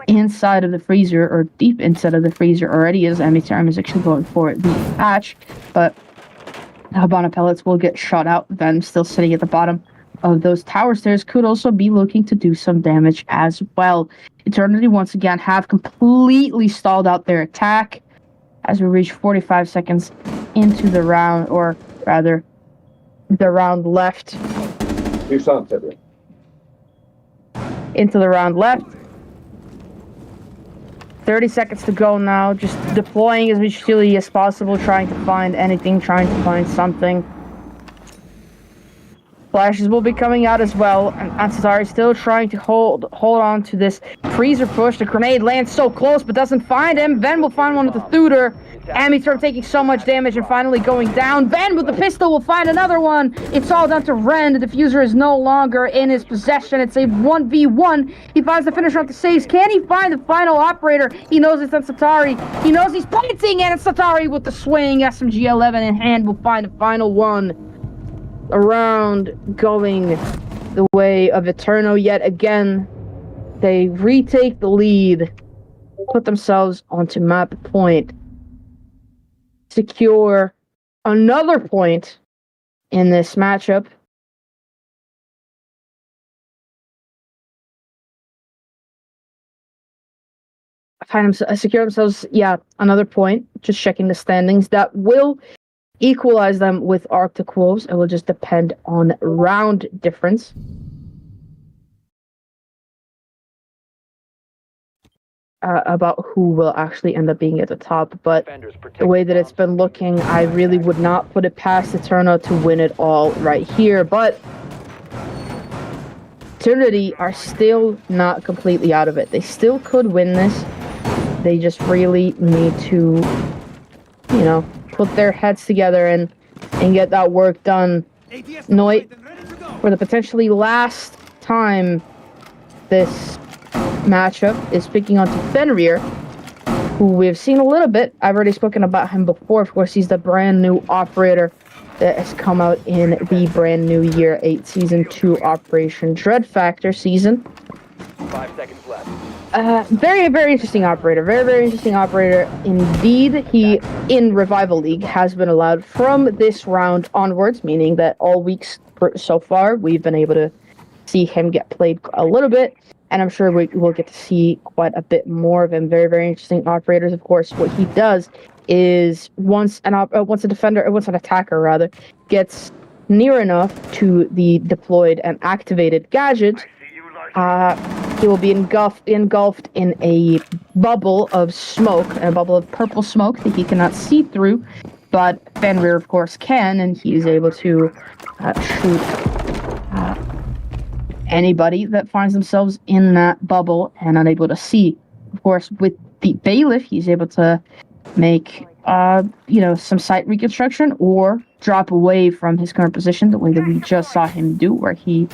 inside of the freezer, or deep inside of the freezer already, as Emiterum is actually going for the hatch. But Habana pellets will get shot out. Venom still sitting at the bottom of those tower stairs could also be looking to do some damage as well. Eternity once again have completely stalled out their attack as we reach 45 seconds into the round, or rather, the round left. Into the round left. 30 seconds to go now, just deploying as much utility as possible, trying to find anything, trying to find something. Flashes will be coming out as well, and Ansatari still trying to hold on to this freezer push. The grenade lands so close, but doesn't find him. Ben will find one with the Thuder. Amiturm taking so much damage and finally going down. Ben with the pistol will find another one. It's all down to Ren. The diffuser is no longer in his possession. It's a 1v1. He finds the finisher off the saves. Can he find the final operator? He knows it's Ansatari. He knows he's planting, and it's Ansatari with the swing. SMG-11 in hand will find the final one. Around going the way of ETERNO yet again. They retake the lead, put themselves onto map point, secure another point in this matchup. Secure themselves, another point. Just checking the standings. That will equalize them with Arctic Wolves. It will just depend on round difference. About who will actually end up being at the top, but the way that it's been looking, I really would not put it past ETERNO to win it all right here, but Eternity are still not completely out of it. They still could win this. They just really need to, put their heads together and get that work done. Noit, for the potentially last time this matchup, is picking onto Fenrir, who we've seen a little bit. I've already spoken about him before. Of course, he's the brand new operator that has come out in the brand new Year 8 Season 2 Operation Dread Factor season. 5 seconds left. Very, very interesting operator. Very, very interesting operator indeed. He, in Revival League, has been allowed from this round onwards, meaning that all weeks so far, we've been able to see him get played a little bit, and I'm sure we will get to see quite a bit more of him. Very, very interesting operators. Of course, what he does is once an attacker gets near enough to the deployed and activated gadget, he will be engulfed in a bubble of smoke, a bubble of purple smoke that he cannot see through, but Fenrir, of course, can, and he is able to shoot anybody that finds themselves in that bubble and unable to see. Of course, with the Bailiff, he's able to make some site reconstruction or drop away from his current position, the way that we just saw him do, where he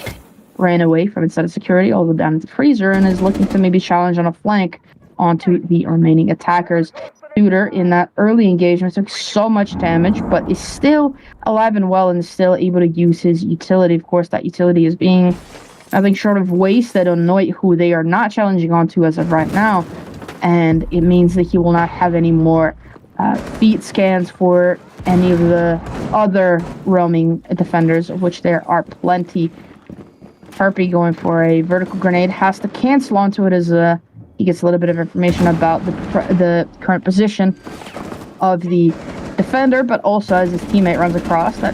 ran away from inside of security all the way down into freezer and is looking to maybe challenge on a flank onto the remaining attackers. Shooter in that early engagement took so much damage, but is still alive and well and is still able to use his utility. Of course, that utility is being nothing short of wasted on Noit, who they are not challenging onto as of right now, and it means that he will not have any more feet scans for any of the other roaming defenders, of which there are plenty. Harpy going for a vertical grenade has to cancel onto it as he gets a little bit of information about the current position of the defender, but also as his teammate runs across, that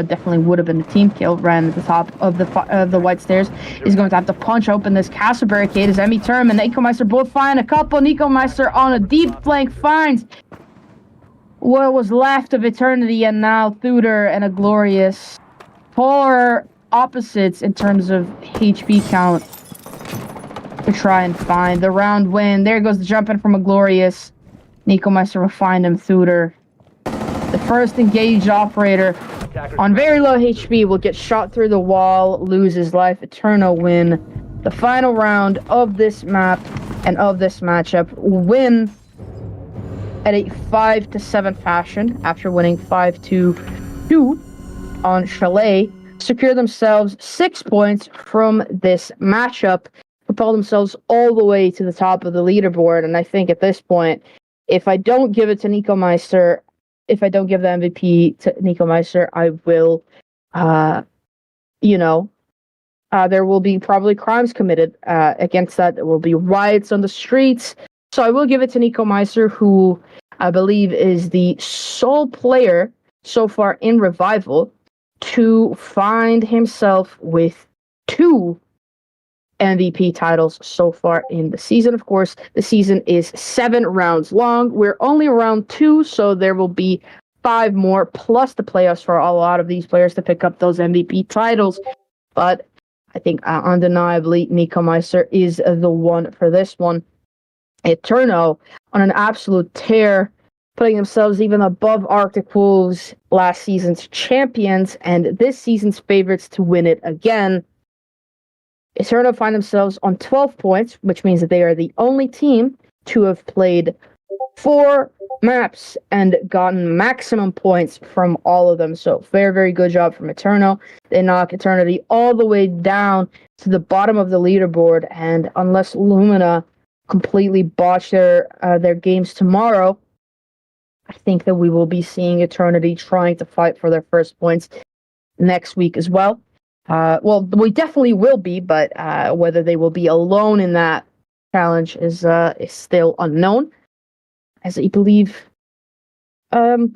definitely would have been a team kill. Ran at the top of the white stairs is going to have to punch open this castle barricade as Emiterum and Nicomeister both find a couple. Nicomeister on a deep flank finds what was left of Eternity, and now Thuder and a Glorious. Polar opposites in terms of HP count to try and find the round win. There goes the jump in from a Glorious. Nicomeister will find him. Thuder The first engaged operator on very low HP will get shot through the wall, lose his life. ETERNO win the final round of this map and of this matchup. Win at a 5-7 fashion after winning 5-2 on Chalet. Secure themselves 6 points from this matchup, propel themselves all the way to the top of the leaderboard. And I think at this point, if I don't give it to Nico Meister, if I don't give the MVP to Nico Meister, I will, there will be probably crimes committed against that. There will be riots on the streets. So I will give it to Nico Meister, who I believe is the sole player so far in Revival to find himself with 2 MVP titles so far in the season. Of course, the season is 7 rounds long. We're only round 2, so there will be 5 more, plus the playoffs for a lot of these players to pick up those MVP titles. But I think undeniably Nico Meister is the one for this one. ETERNO on an absolute tear, putting themselves even above Arctic Wolves, last season's champions, and this season's favorites to win it again. ETERNO find themselves on 12 points, which means that they are the only team to have played 4 maps and gotten maximum points from all of them. So very, very good job from ETERNO. They knock Eternity all the way down to the bottom of the leaderboard, and unless Lumina completely botch their games tomorrow, I think that we will be seeing Eternity trying to fight for their first points next week as well. Well, we definitely will be, but whether they will be alone in that challenge is still unknown. As I believe that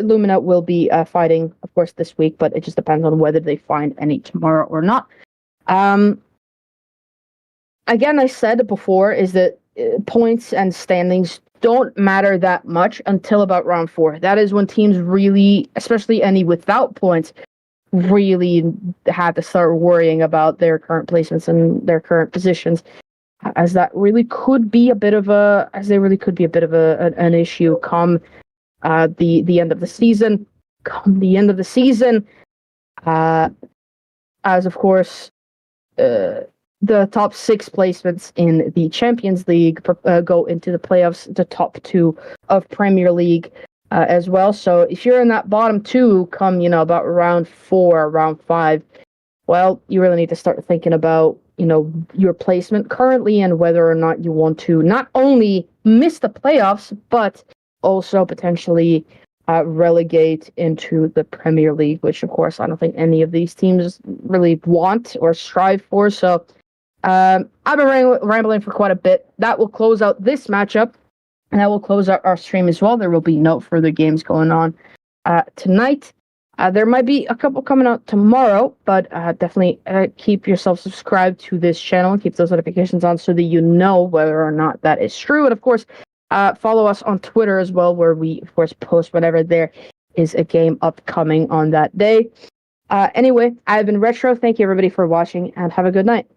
Lumina will be fighting, of course, this week, but it just depends on whether they find any tomorrow or not. Again, I said before, is that points and standings don't matter that much until about round 4. That is when teams really, especially any without points, really had to start worrying about their current placements and their current positions, as that really could be a bit of an issue come the end of the season. As of course, the top 6 placements in the Champions League go into the playoffs, the top 2 of Premier League as well. So if you're in that bottom 2 come, about round 4, round 5, well, you really need to start thinking about, your placement currently and whether or not you want to not only miss the playoffs, but also potentially relegate into the Premier League, which of course I don't think any of these teams really want or strive for. So I've been rambling for quite a bit. That will close out this matchup, and that will close out our stream as well. There will be no further games going on tonight. There might be a couple coming out tomorrow, but definitely keep yourself subscribed to this channel and keep those notifications on so that you know whether or not that is true. And of course, follow us on Twitter as well, where we, of course, post whenever there is a game upcoming on that day. Anyway, I've been Retro. Thank you, everybody, for watching, and have a good night.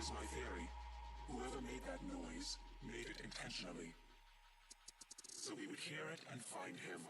Here's my theory. Whoever made that noise made it intentionally. So we would hear it and find him.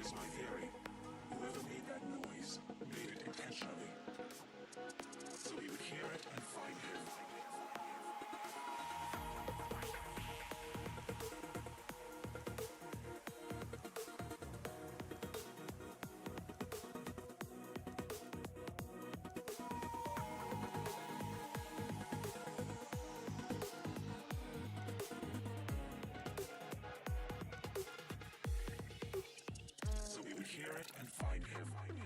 Here's my theory. Whoever made that noise made it intentionally. So we would hear it and find him. So we would hear it and find him.